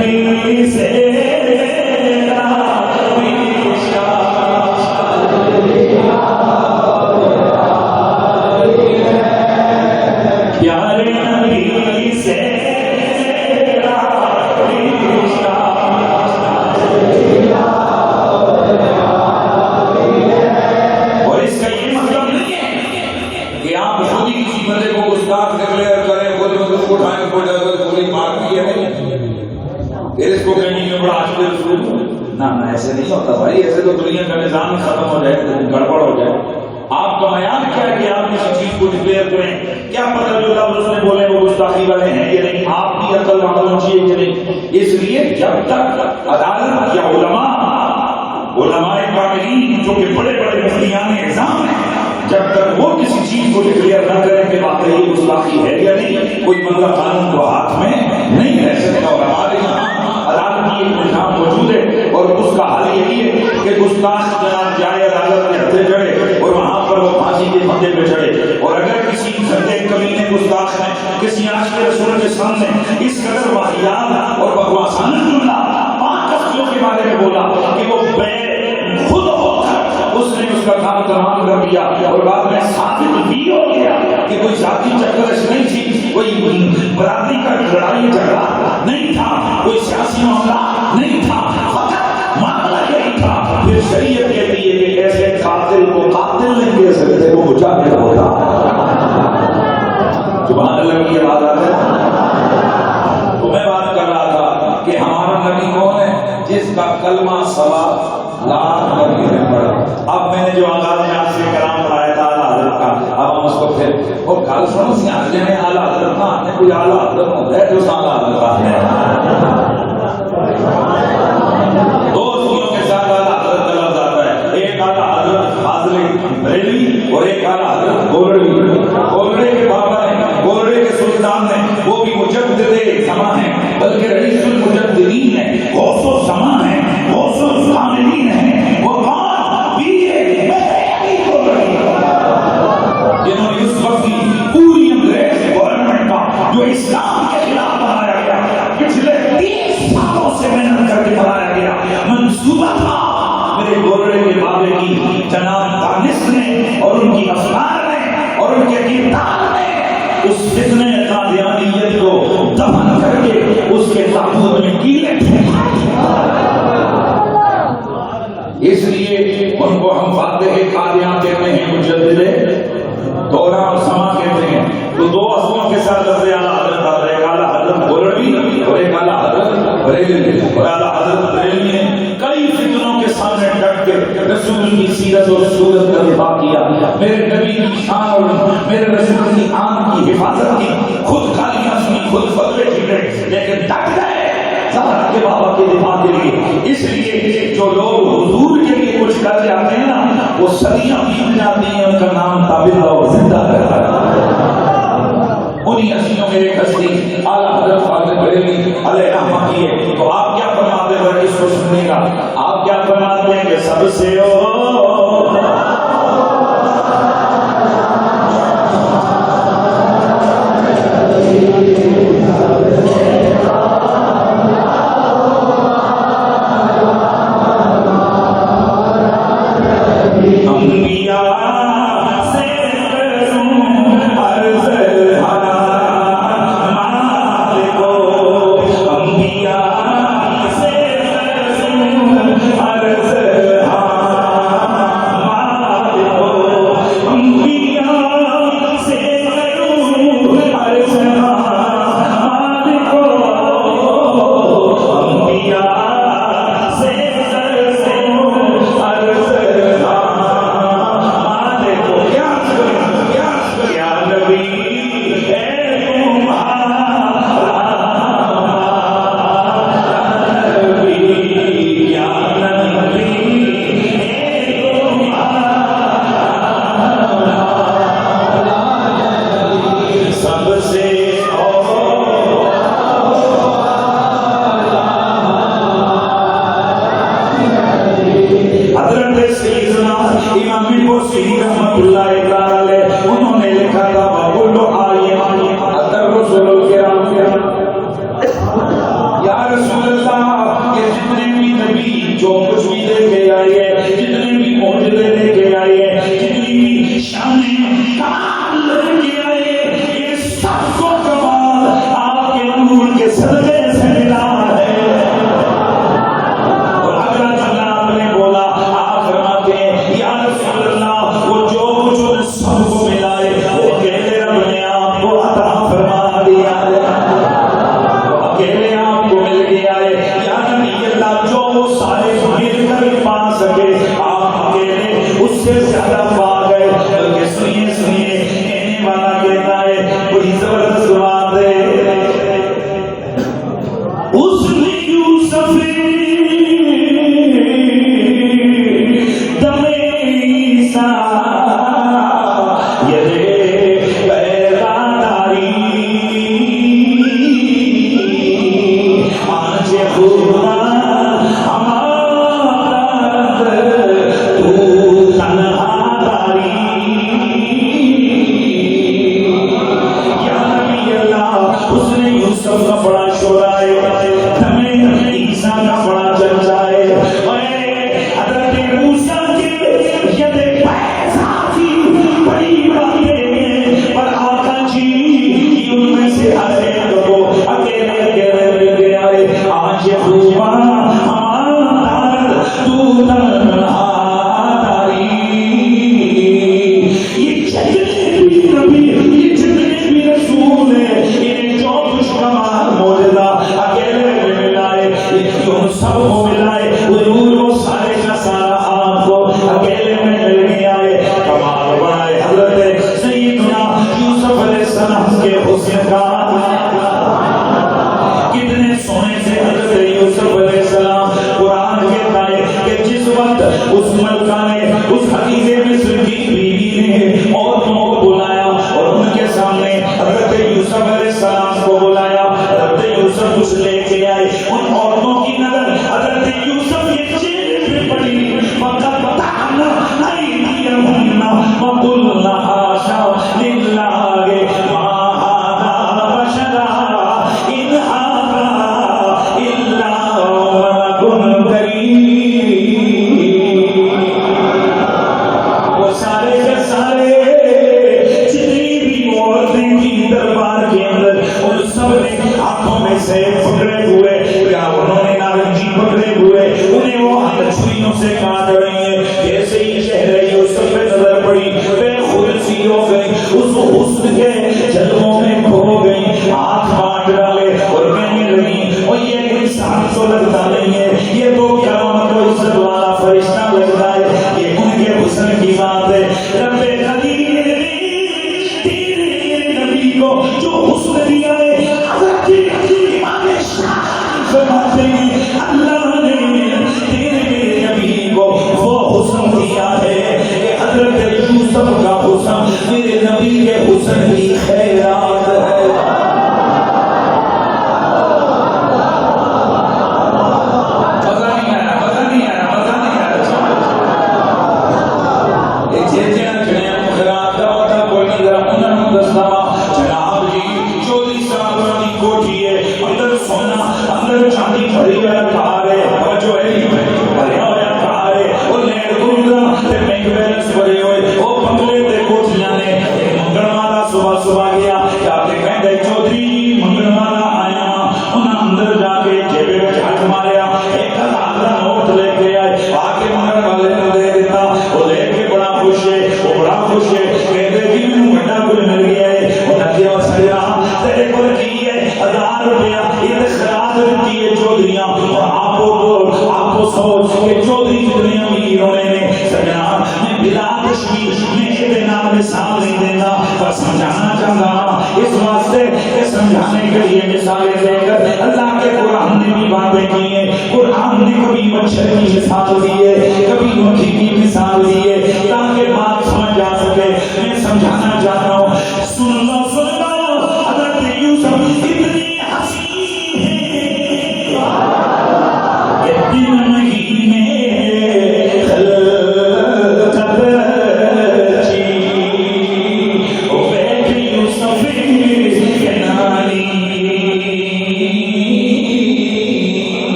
Thank you. ڈکلیئر کریں خود مطلب اٹھائیں کوئی گولی مار دی ہے نہیں پھر اس کو کہیں گے بڑا عاشق رسول نہ ایسے نہیں ہوتا بھائی ایسے تو دنیا کا نظام ختم ہو جائے گڑبڑ ہو جائے آپ کا بیان کیا ہے کہ آپ کسی چیز کو ڈکلیئر کریں کیا پتہ جو لفظ اس نے بولے وہ گستاخی والے ہیں یا نہیں آپ کی عقل معلوم چاہیے کہ نہیں اس لیے جب تک عدالت یا علماء کاملین جو کہ بڑے بڑے مفتیان اعظام ہیں جب تک وہ کسی چیز کو ڈکلیئر نہ کریں کہ واقعی یہ گستاخی ہے یا نہیں کوئی بندہ قانون کو ہاتھ میں نہیں رہ سکتا اور ہمارے یہاں عدالت کی ایک نظام موجود ہے اور اس کا حل یہی ہے کہ گستاخ جناب جائے عدالت کے ہتھے چڑھے اور وہاں پر وہ پھانسی کے پھندے پہ چڑھے اور اگر کسی سندے کمینے گستاخ نے کسی عاشق رسول کے سامنے اس قدر واہیات اور بکواسانہ جملہ 5 ہفتوں کے بارے میں بولا کہ وہ بے خود ہو کر اس نے اس کا کام تمام کر دیا اور بعد میں ثابت بھی ہو گیا کہ کوئی ذاتی چکرش نہیں تھی کوئی برادری کا لڑائی جھگڑا نہیں تھا کوئی سیاسی معاملہ نہیں تھا معاملہ یہی تھا پھر شریعت کہتی ہے کہ ایسے قاتل کو قاتل نہیں کہہ سکتے وہ مجاہد ہوگا سبحان اللہ کی بات ہے تو میں بات کر رہا تھا کہ ہمارا نبی کون ہے جس کا کلمہ سوا لاکھ نبی نے پڑھا اب میں نے جو آغاز میں آپ سے کلام پڑھایا تھا اعلیٰ حضرت کا اب ہم اس کو پھر اور کل سنو سی آج میں اعلیٰ حضرت نہ آنے کوئی اعلیٰ حضرت ہوتا ہے جو اعلیٰ حضرت آتے ہیں دو چیزوں کے ساتھ اعلیٰ حضرت کا لفظ آتا ہے ایک اعلیٰ حضرت فاضل بریلوی اور ایک اعلیٰ حضرت گولڑی گولڑے کے بابا ہیں گولڑے کے سلطان ہیں وہ بھی مجدد زمان ہیں بلکہ رئیس المجددین ہیں غوث الزمان ہیں غوث الکاملین ہیں وہ جنہوں نے اس وقت کی پوری انگریز گورنمنٹ کا جو اسلام کے خلاف بنایا گیا پچھلے 30 سالوں سے محنت کر کے بنایا گیا منصوبہ تھا میرے گولڑے کے بابے کی جناب دانش نے اور ان کی افکار نے اور ان کے کردار نے اس فتنہ قادیانیت کو دفن کر کے اس کے تابوت میں کیلے پھینکا اس لیے ان کو ہم فاتح قادیان کہتے ہیں مجدد دورہ اور سما کہتے ہیں تو دو اصلوں کے ساتھ لفظ اعلیٰ حضرت آتا ہے ایک اعلیٰ حضرت گولڑوی اور ایک اعلیٰ حضرت بریلوی اور اعلیٰ حضرت بریلوی نے کئی فتنوں کے سامنے ڈٹ کے رسول کی سیرت اور صورت کا دفاع کیا میرے نبی کی شان اور میرے رسول کی آن کی حفاظت کی خود گالیاں سنی خود فتوے چھیڑے لیکن ڈٹ گئے زہرا کے بابا کے دفاع کے لیے اس لیے جو لوگ حضور کے لیے کچھ کر جاتے ہیں نا وہ صدیاں بیت جاتی ہیں ان کا نام تابندہ اور زندہ کرتا ہے انہی ہستیوں میں ایک ہستی اعلیٰ حضرت فاضل بریلوی علیہ رحمہ کی ہے تو آپ کیا فرماتے ہیں اس کو سننے کا آپ کیا فرماتے ہیں کہ سب سے وہ جو کچھ سب کو ملا ہے وہ کہتے رب نے آپ کو عطا سے زیادہ پا گئے. بلکہ سنیے سنیے کہنے والا کہتا ہے بڑی زبردست بات ہے. اس نے یوسف دم عیسیٰ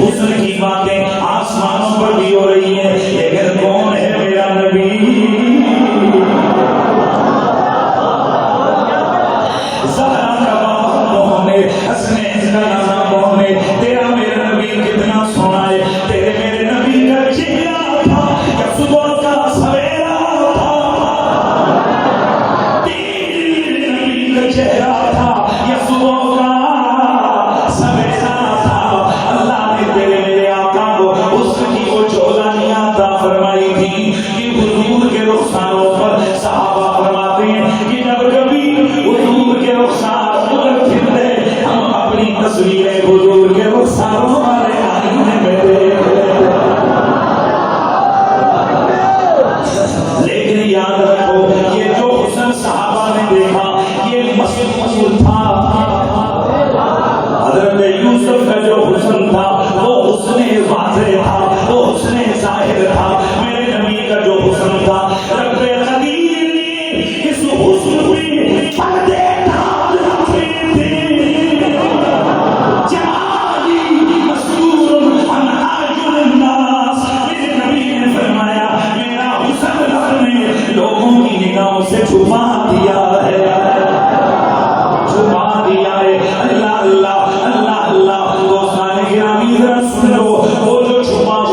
حسن کی باتیں آسمانوں تھی کہ حضور کے رخساروں پر صحابہ فرماتے ہیں کہ جب کبھی حضور کے رخسار ادھر پھرتے ہم اپنی تصویریں حضور کے رخساروں والے آئینے میں دیکھ لیتے. لیکن یاد رکھو یہ جو حسن صحابہ نے دیکھا یہ مشہور تھا. حضرت یوسف کا جو حسن تھا وہ حسن واضح تھا, وہ حسن ظاہر تھا. میرے نبی کا جو حسن تھا رب قدیر نے اس حسن میں پردے ڈال رکھے تھے. جمالی مستور عن اعین الناس, میرے نبی نے فرمایا میرا حسن رب نے لوگوں کی نگاہوں سے چھپا دیا ہے, چھپا دیا ہے. اللہ اللہ اللہ اللہ. دوستان گرامی ذرا سن لو, وہ جو چھپا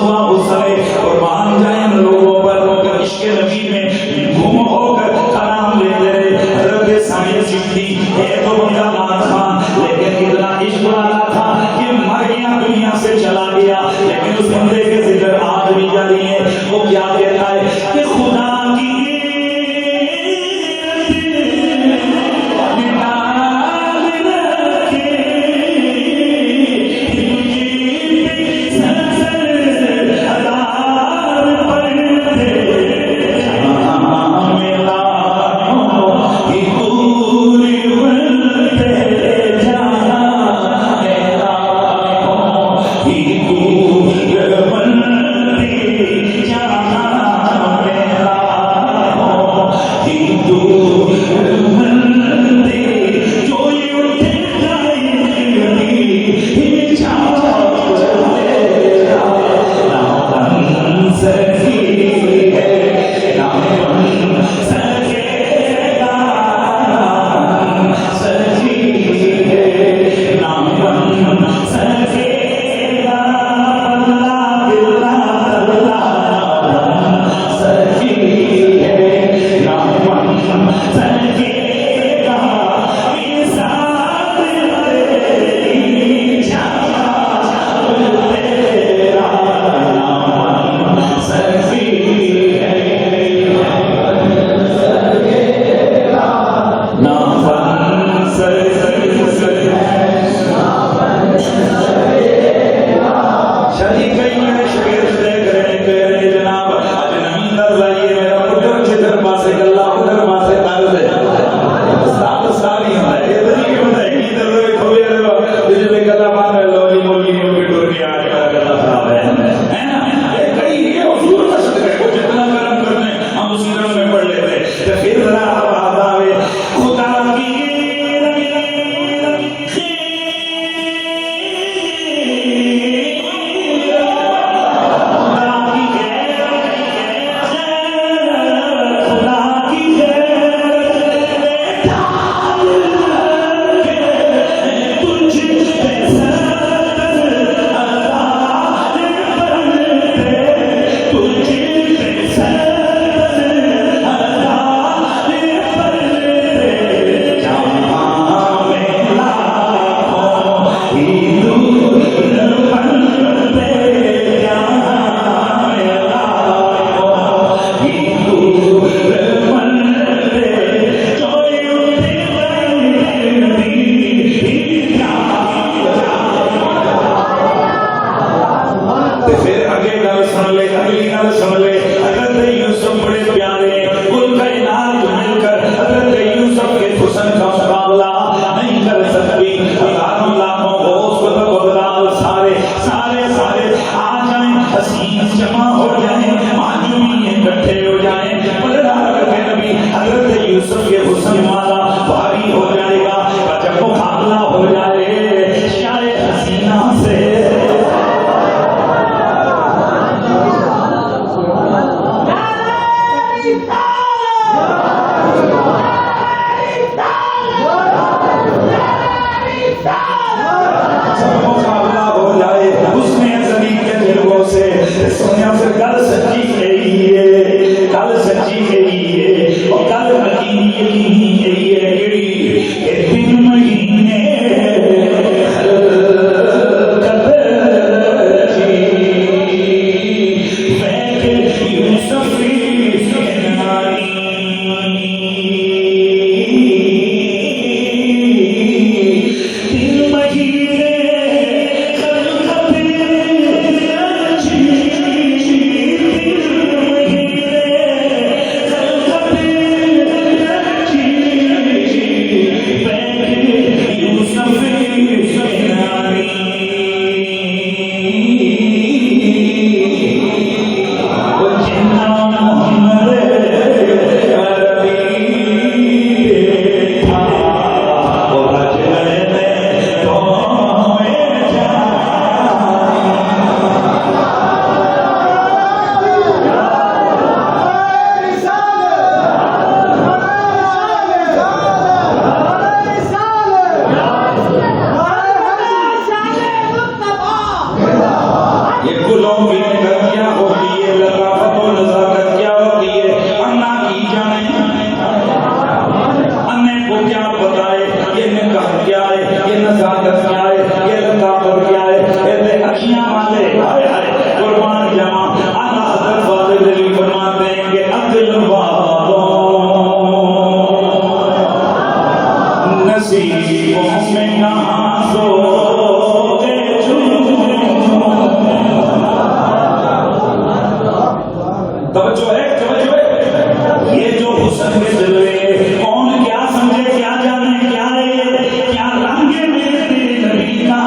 توجہ ہے یہ جو حسن کے جلوے کون کیا سمجھے کیا جانے کیا ہے کیا رنگ ہے میرے نبی کا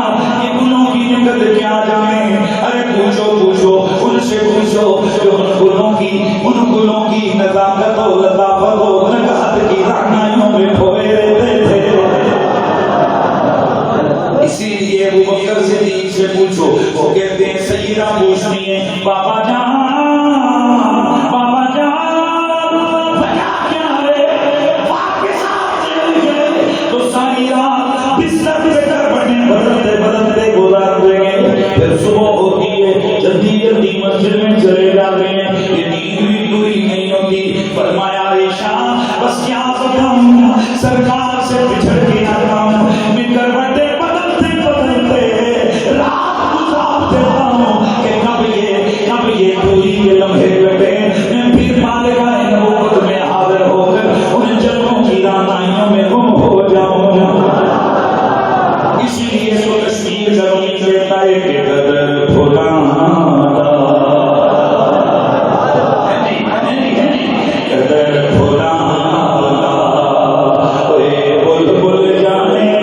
یہ گلوں کی نگت کیا جانے ارے پوچھو ان سے پوچھو جو ان گلوں کی نزاکت و لطافت و نگہت کی رعنائیوں میں کھوئے رہتے تھے اسی لیے ابو بکر صدیق سے پوچھو وہ کہتے ہیں سیدہ پوچھنی ہے بابا جان وجہ کیا ہے واپس آتے تو ساری رات بستر پہ کر بدلتے گزار دیں پھر صبح ہوتی ہے جلدی مسجد میں چلے جاتے ہیں یہ نیند بھی پوری نہیں ہوتی فرمایا عائشہ بس کیا بتاؤں سرکار سے بچھڑ کے آتا ہوں میں کروٹیں کب یہ پوری کے لمحے کٹے میں پھر مالکہ نبوت میں حاضر ہو کر ان جنوں کی رعنائیوں میں گم ہو جاؤں اسی لیے تو کشمیر زمین کہتا ہے کہ قدر بھلانا قدر بھلانا بلبل جانے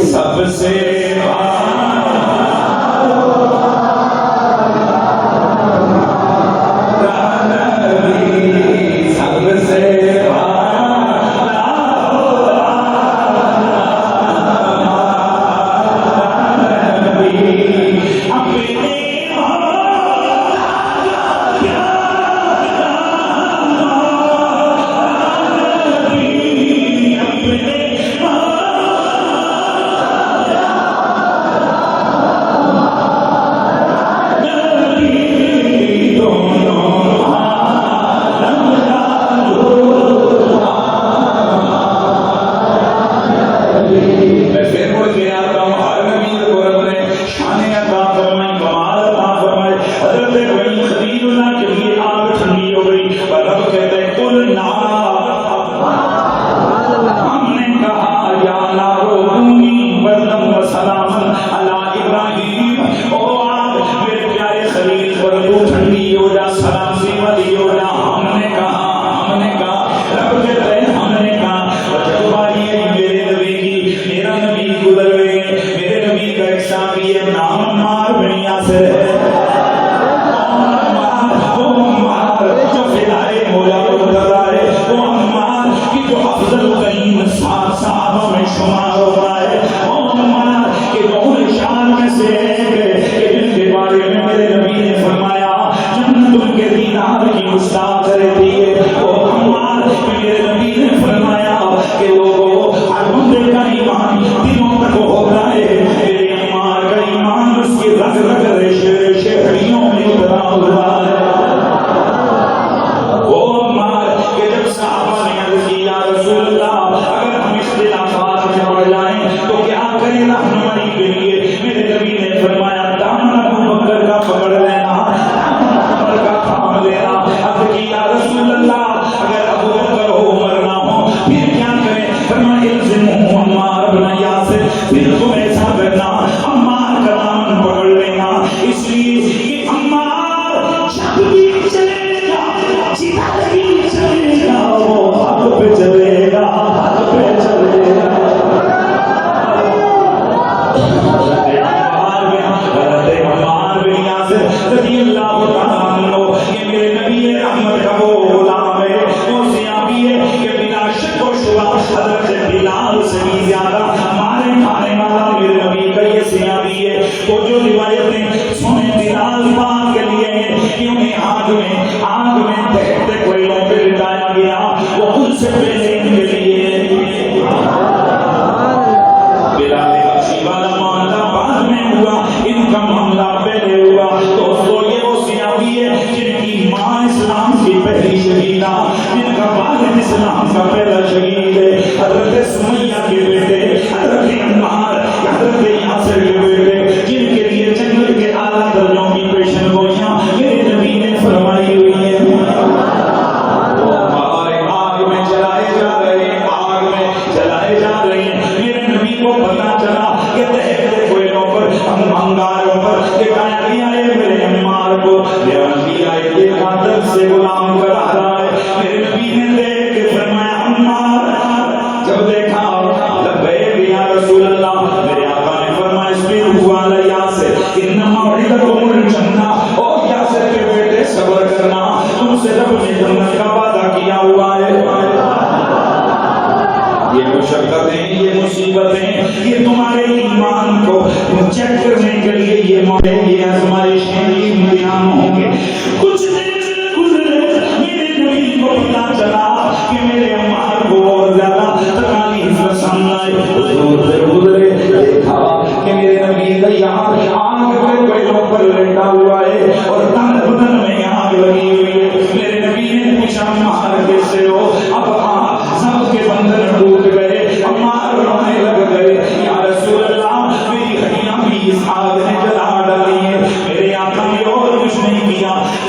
سب سے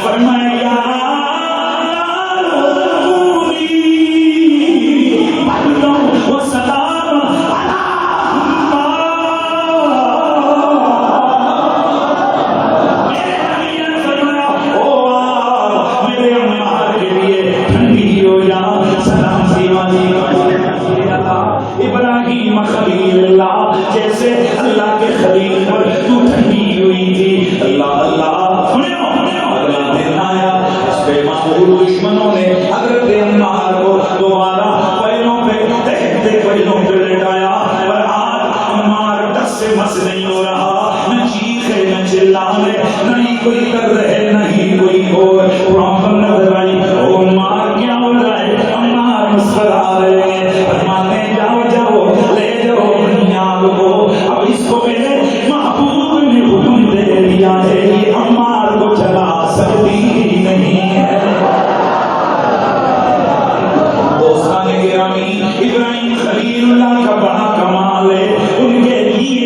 فرمایا سے اللہ کے خلیل پر تو ٹھنڈی ہوئی تھی. اللہ اللہ سنو, اگلا دن آیا, اس پہ معمول دشمنوں نے حضرت عمار کو دوبارہ پہلوں پہ تہتے پہلوں پہ لٹایا. اور آج عمار دس سے مس نہیں ہو رہا, نہ چیخے نہ چلانے, نہیں کوئی کر رہے نہیں کوئی اور پرامپن نظر آئی. عمار کیا ہو رہا ہے؟ عمار مسکرا رہے ہیں, فرماتے جاؤ جاؤ لے جاؤ بنیاد کو. اب اس کو میرے محبوب نے حکم دے دیا ہے, یہ عمار کو چلا سکتی ہی نہیں ہے. دوستان گرامی, ابراہیم خلیل اللہ کا بڑا کمال ہے. ان کے لیے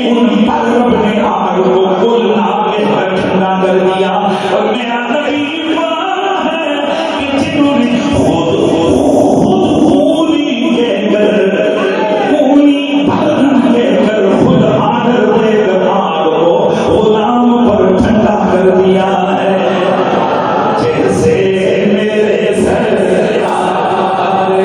ان پر رب نے آگ کو کل آگے پر ٹھنڈا کر دیا. اور میرا نبی ہے کہ جنہوں نے خود خونی کے کر خود آڈر دے کر آگ کو غلام پر ٹھنڈا کر دیا ہے. جیسے میرے سرکار ہیں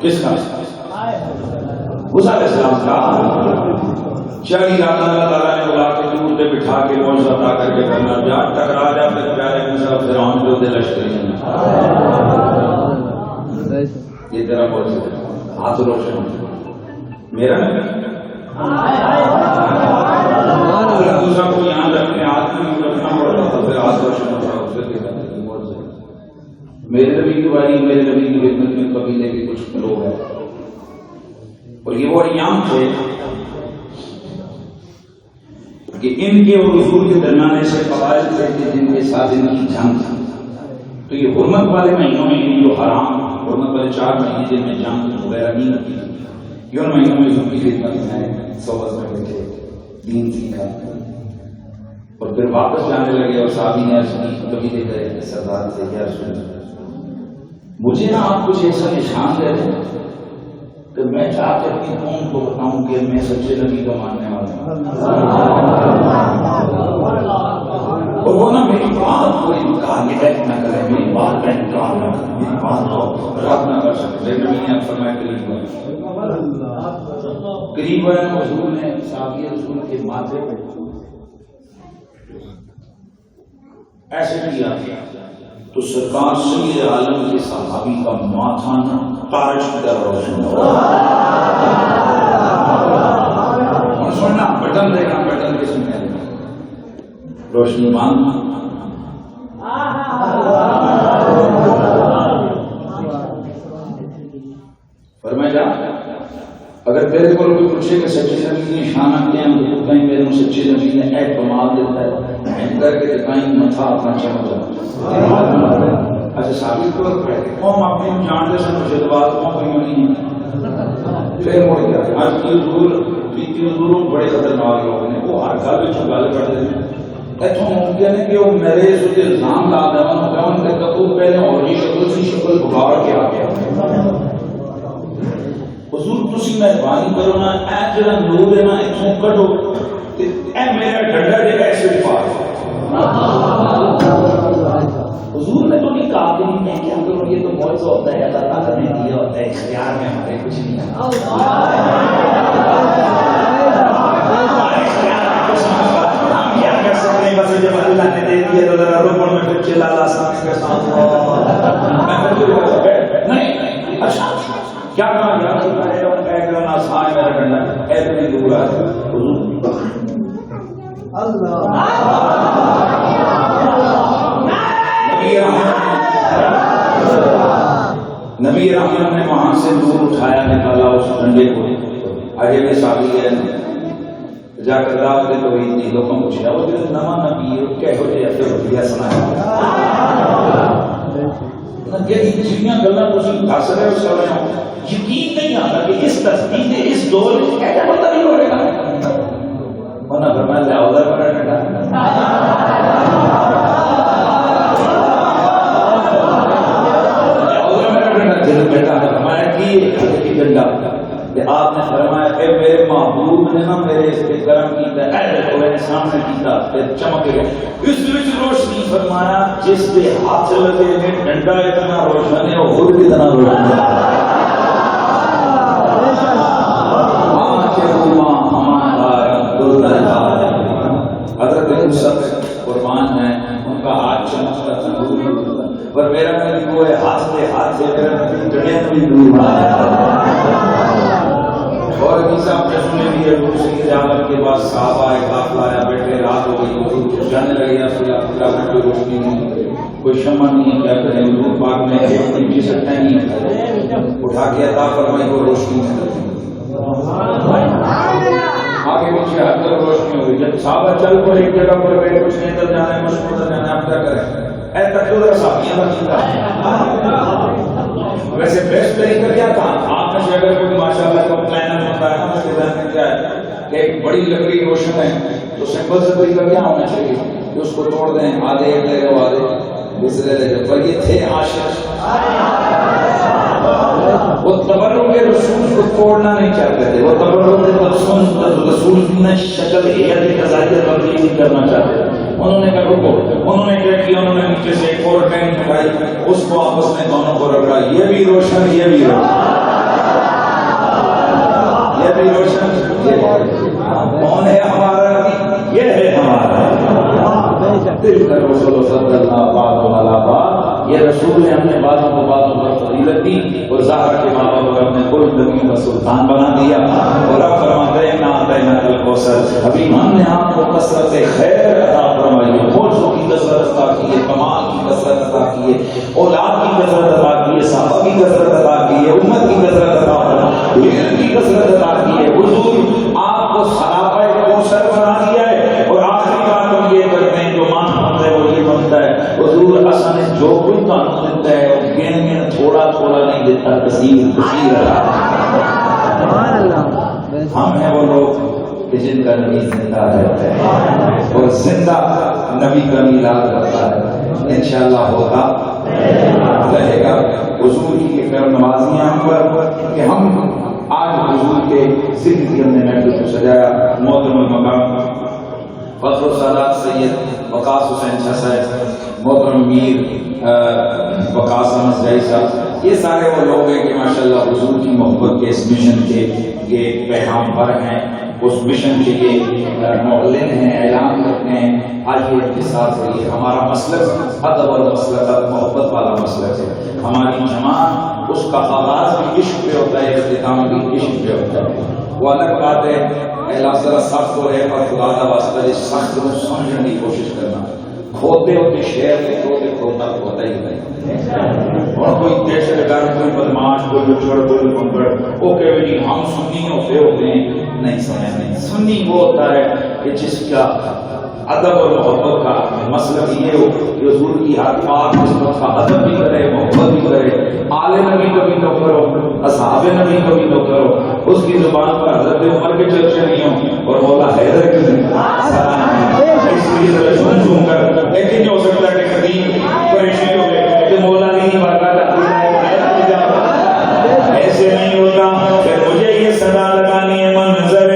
کس کا موسیٰ علیہ السلام کا شہری رات اللہ تعالیٰ نے بلا کے دور پہ بٹھا کے معجزہ عطا کر کے کرنا جا ٹکرا جا پھر پیارے موسیٰ فرعون کے دل لشکری یہ تیرا معجزہ. ہاتھ روشن میرا نہیں اگر دوسرا کو یہاں اپنے ہاتھ میں رکھنا پڑتا تو پھر ہاتھ روشن ہوتا معجزہ. میرے نبی کی باری میرے نبی کی خدمت میں قبیلے کے کچھ لوگ ہیں اور یہ وہ ایام تھے کہ ان کے اور حضور کے درمیان ایسے قبائل تھے کہ جن کے ساتھ ان کی جنگ تھی. تو یہ حرمت والے مہینوں میں جو حرام حرمت والے 4 مہینے جن میں جنگ وغیرہ نہیں ہوتی یہ ان مہینوں میں ان کی خدمت میں صحبت میں بیٹھے دین سیکھا اور پھر واپس جانے لگے. اور صحابی نے عرض کی قبیلے گئے سردار سے یا رسول اللہ مجھے نا آپ کچھ ایسا نشان دے دیں کہ میں چاہ کر اپنی قوم کو بتاؤں کہ میں سچے نبی کا ماننے والا ہوں. اور وہ نا میری بات کو انکار نہ کرے, میری بات کا انکار نہ کرے, میری بات کو رد نہ کر سکتے. نبی نے فرمایا قریب ہے. حضور نے صحابی رسول کے ماتھے پہ ایسے کیا تو سرکار سید عالم کے صحابی کا ماتھا نہ تارش کی طرح روشن ہو. سننا بٹن دیکھنا, بٹن کے سننے روشنی مانگنا. فرمایا جا اگر تیرے کو کوئی پوچھے کہ سچے نبی نے شانہ کیا ہے تو کہیں میرے سچے نبی نے ایک کمال دیتا ہے کر کے دکھائیں متھا اپنا چمک جاتا. اچھا ثابت کرو قوم اپنی جانتے سے مجھے بات قوم کوئی نہیں ہے. پھر مڑ گیا آج کی حضور بڑے خطرناک لوگ نے وہ ہر گل گل کر دیتے ہیں. اتوں ممکن ہے کہ وہ میرے اس الزام لا دیں ان کے قبول پہلے اور جی شکل سی شکل بگاڑ کے آ گیا. حضور تسی مہربانی کرو نا اے جڑا نور ہے نا اتوں کٹو اے میرا ڈنڈا جے ایسے پار. حضور نے تو نہیں کہا کہ میں کیا کروں تو ہوتا ہے اللہ تعالیٰ نے دیا ہوتا ہے، اختیار میں ہمارے کچھ نہیں ہے. ہم کیا کر سکتے ہیں؟ بس جب اللہ نے دے دیا تو ذرا رکو میں پھر چلا آسان کے ساتھ نہیں. اچھا کیا کہا گیا؟ آسان میرا کرنا ایسے دور ہے نبی رحمت نے وہاں سے دور اٹھایا، نکالا اس ڈنڈے کو. آگے میں شادی ہے جا کر رات میں تو اتنی لوگوں کو پوچھا وہ نواں نبی کہو جی ایسے وڈیا سنایا جنیاں گلاں تسی دس رہے ہو سر یقین نہیں آتا کہ اس تصدیق اس دور ایسا پتہ نہیں ہوئے گا. انہوں نے فرمایا لے ادھر پڑا ڈنڈا بیٹا فرمایا کی ڈنڈا. آپ نے فرمایا اے میرے محبوب نے نا میرے اس پہ کرم کیتا ہے، میرے سامنے کیتا پھر چمک گیا اس وچ روشنی. فرمایا جس کے ہاتھ لگے نے ڈنڈا اتنا روشن ہے اور کتنا روشن ہے. حضرت موسیٰ قربان ہیں ان کا ہاتھ چمکتا تھا پر میرا نبی وہ ہے ہاتھ سے میرا نبی جڑے نبی دور آیا. اور صاحب جشن میں بھی دوسری قیامت کے بعد صحابہ قافلہ آیا بیٹھے رات ہو گئی حضور جانے لگے کوئی روشنی نہیں کوئی شمع نہیں کیا کریں حضور پاک میں جی سکتے نہیں اٹھا کے عطا فرمائی وہ روشنی میں آگے پیچھے ہر طرف روشنی ہوئی. جب صحابہ چل پڑے ایک جگہ پر بیٹھے کچھ نہیں ادھر جانا ہے مشکل ادھر جانا ہے آپ کیا کریں اے تقدیر صحابیاں کا ویسے بیسٹ طریقہ کیا تھا؟ آپ میں سے اگر کوئی ماشاءاللہ کا پلانر ہوتا ہے نا اس کے ذہن میں کیا ہے کہ ایک بڑی لکڑی روشن ہے تو سمپل سے طریقہ کیا ہونا چاہیے کہ اس کو توڑ دیں آدھے ایک لے گئے آدھے دوسرے لے گئے. پر یہ تھے عاشق وہ تبرک کے رسول کو توڑنا نہیں چاہتے تھے. وہ تبرک رسول کی شکل ہیئت غذائیت تبدیل کرنا چاہتے تھے. انہوں نے کہا رکو. انہوں نے کیا کیا انہوں نے نیچے سے ایک اور ٹینک اٹھائی اس کو آپس میں دونوں کو رکھا یہ بھی روشن یہ بھی روشن یہ بھی روشن کون ہے ہمارا یہ ہے ہمارا دل کا رسول صلی اللہ علیہ وسلم. یہ رسول نے ہم نے بعضوں کو بعضوں پر فضیلت دی اور ظاہر کے ماں باپ کو اپنے کل نبیوں کا سلطان بنا دیا. اور اب فرماتے ہیں نا آتینا الکوثر ابھی ہم نے آپ کو کثرت خیر عطا فرمائی ہے خوشوں کی کثرت عطا کی ہے کمال کی کثرت عطا کی ہے اولاد کی کثرت عطا کی ہے صحابہ کی کثرت عطا کی ہے امت کی کثرت عطا فرمائی علم کی کثرت عطا کی ہے. حضور آپ کو خرابہ کوثر بنا دیا ہے. اور آخری بات ہم یہ کرتے ہیں جو مان بنتا ہے وہ یہ بنتا ہے حضور اصل نے جو کچھ تعلق دیتا ہے گین میں تھوڑا تھوڑا نہیں دیتا کثیر کثیر ہم ہیں وہ لوگ کہ جن کا نبی زندہ رہتا ہے اور زندہ نبی کا میلاد کرتا ہے انشاءاللہ ہوتا رہے گا. حضور کی کرم نوازیاں ہم پر کہ ہم آج حضور کے ذکر کی ہم نے محفل کو سجایا. محترم المقام فضل السادات سید وقاص حسین شاہ صاحب محترم میر وقاص احمد جائی صاحب یہ سارے وہ لوگ ہیں کہ ماشاءاللہ حضور کی محبت کے اس مشن کے پیغام پر ہیں اس مشن کے یہ معلن ہیں اعلان کرتے ہیں. آج یہ احتساب ہے یہ ہمارا مسلک ادب اور مسلک محبت والا مسلک ہے. ہماری جماعت اس کا آغاز بھی عشق پہ ہوتا ہے اختتام بھی عشق پہ ہوتا ہے. وہ الگ بات ہے اللہ ذرا سخت ہو رہے پر خدا کا واسطہ اس سخت کو سمجھنے کی کوشش کرنا. کھوتے ہوتے شہر کے کھوتا ہوتا ہی نہیں اور کوئی دہشت گرد کوئی بدماش کوئی لچڑ کوئی پنگڑ وہ کہ ہم سنی ہوتے ہیں نہیں سمجھ نہیں. سنی وہ ہوتا ہے کہ جس کا ادب اور محبت کا مسئلہ یہ ہو کہ حضور کی ہر پاک قسمت کا ادب بھی کرے محبت بھی کرے. آل نبی کبھی نہ کرو اصحاب نبی کبھی نہ کرو اس کی زبان پر حضرت عمر کے چرچے نہیں ہوں اور مولا حیدر کی نہیں. اس لیے سن کر لیکن جو ہو سکتا ہے کہ قدیم قریشی ہو گئے کہ مولا نہیں بارگاہ ایسے نہیں ہوتا. پھر مجھے یہ صدا لگانی ہے منظر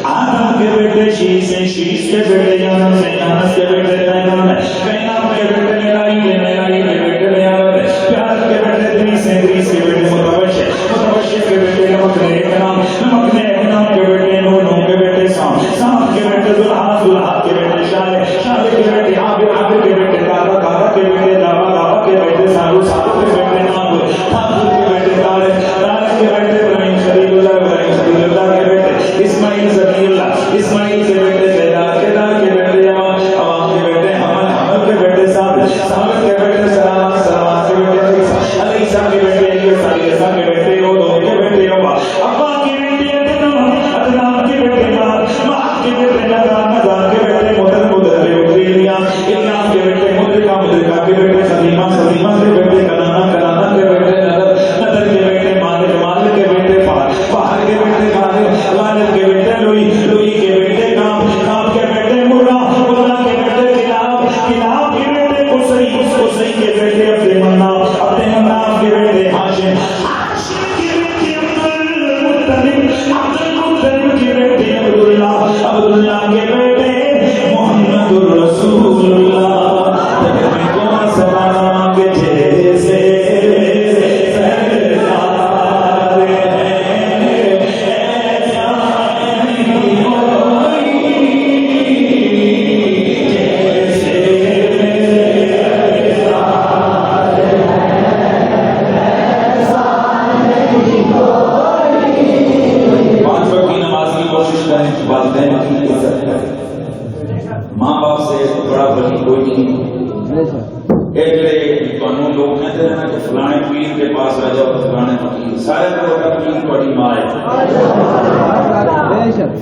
آدم کے بیٹے شیش ہیں، شیش کے بیٹے یانس ہیں، یانس کے بیٹے قینام ہیں، قینام کے بیٹے میرائی ہیں، میرائی کے بیٹے بیان ہیں، پیاز کے بیٹے دریس ہیں، دریس کے بیٹے متوش ہیں، متوش کے بیٹے نمک نے اکرام، نمک نے اکرام کے بیٹے نو، نو کے بیٹے سام، سام کے بیٹے ذوالحاد، ذوالحاد کے بیٹے شالے، شالے کے بیٹے عابد، عابد کے بیٹے دادا، دادا کے بیٹے داوا، داوا کے بیٹے سارو، سارو کے بیٹے نابو، نابو کے بیٹے تارے، تارے کے بیٹے ابراہیم خلیل اللہ، ابراہیم خلیل اللہ کے بیٹے اسماعیل ذبیح اللہ، اسماعیل کے بیٹے کیدار، کیدار کے بیٹے عوام، عوام کے بیٹے حمل، حمل کے بیٹے ثابت، ثابت کے بیٹے سلام، سلام کے بیٹے علیسا، علیسا کے بیٹے علیسا، علیسا کے بیٹے یودو کے بیٹے یوبا، ابا کے بیٹے ادنام، ادنام کے بیٹے مات، مات کے بیٹے نظام، نظام کے بیٹے مدر، مدر کے بیٹے الیام، الیام کے بیٹے مدرکہ، مدرکہ کے بیٹے خلیمہ، خلیمہ کے بیٹے کنانا، کنانا کے بیٹے نظر، نظر کے بیٹے مالک، مالک کے بیٹے فہر، فہر کے بیٹے غالب، غالب کے بیٹے لوئی، لوئی کے بیٹے کام، کام کے بیٹے مرہ، مرہ کے بیٹے کلاب، کلاب کے بیٹے قصی، قصی کے بیٹے عبد مناف، عبد مناف کے بیٹے ہاشم، ہاشم کے بیٹے عبدالمطلب، عبدالمطلب کے بیٹے عبداللہ، عبداللہ کے بیٹے محمد الرسول اللہ، تجھے کو سلام کے جیسے ماں باپ سے بڑا بڑی کوئی نہیں. ایک قانون لوگ کہتے ہیں کہ فلانے پیر کے پاس آ جاؤ، فلانے فقیر، سارے لوگ پیر بڑی ماں ہے.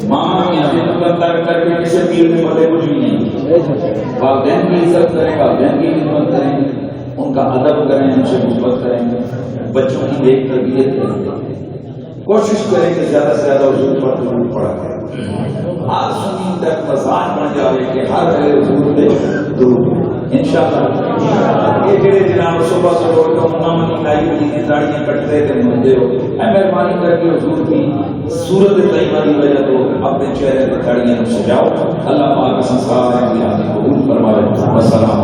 ماں کی خدمت کر کے کسی پیر میں پتہ کچھ بھی نہیں. والدین کی عزت کریں، والدین کی خدمت کریں، ان کا ادب کریں، ان سے محبت کریں، بچوں کی دیکھ تربیت کریں، کوشش کریں کہ زیادہ سے زیادہ حضور پر درود پڑا کریں. آج سنی تک مزاج بن جائے کہ ہر حضور پہ درود انشاءاللہ. یہ کہ جناب صبح صبح تو منہ لائی ہوئی تھی، داڑیاں کٹتے تھے، مندے ہو اے مہربانی کر کے حضور کی صورت طیبہ کی وجہ تو اپنے چہرے پر داڑیاں سجاؤ. اللہ پاک سنسار ہے کہ آپ قبول فرمائے. السلام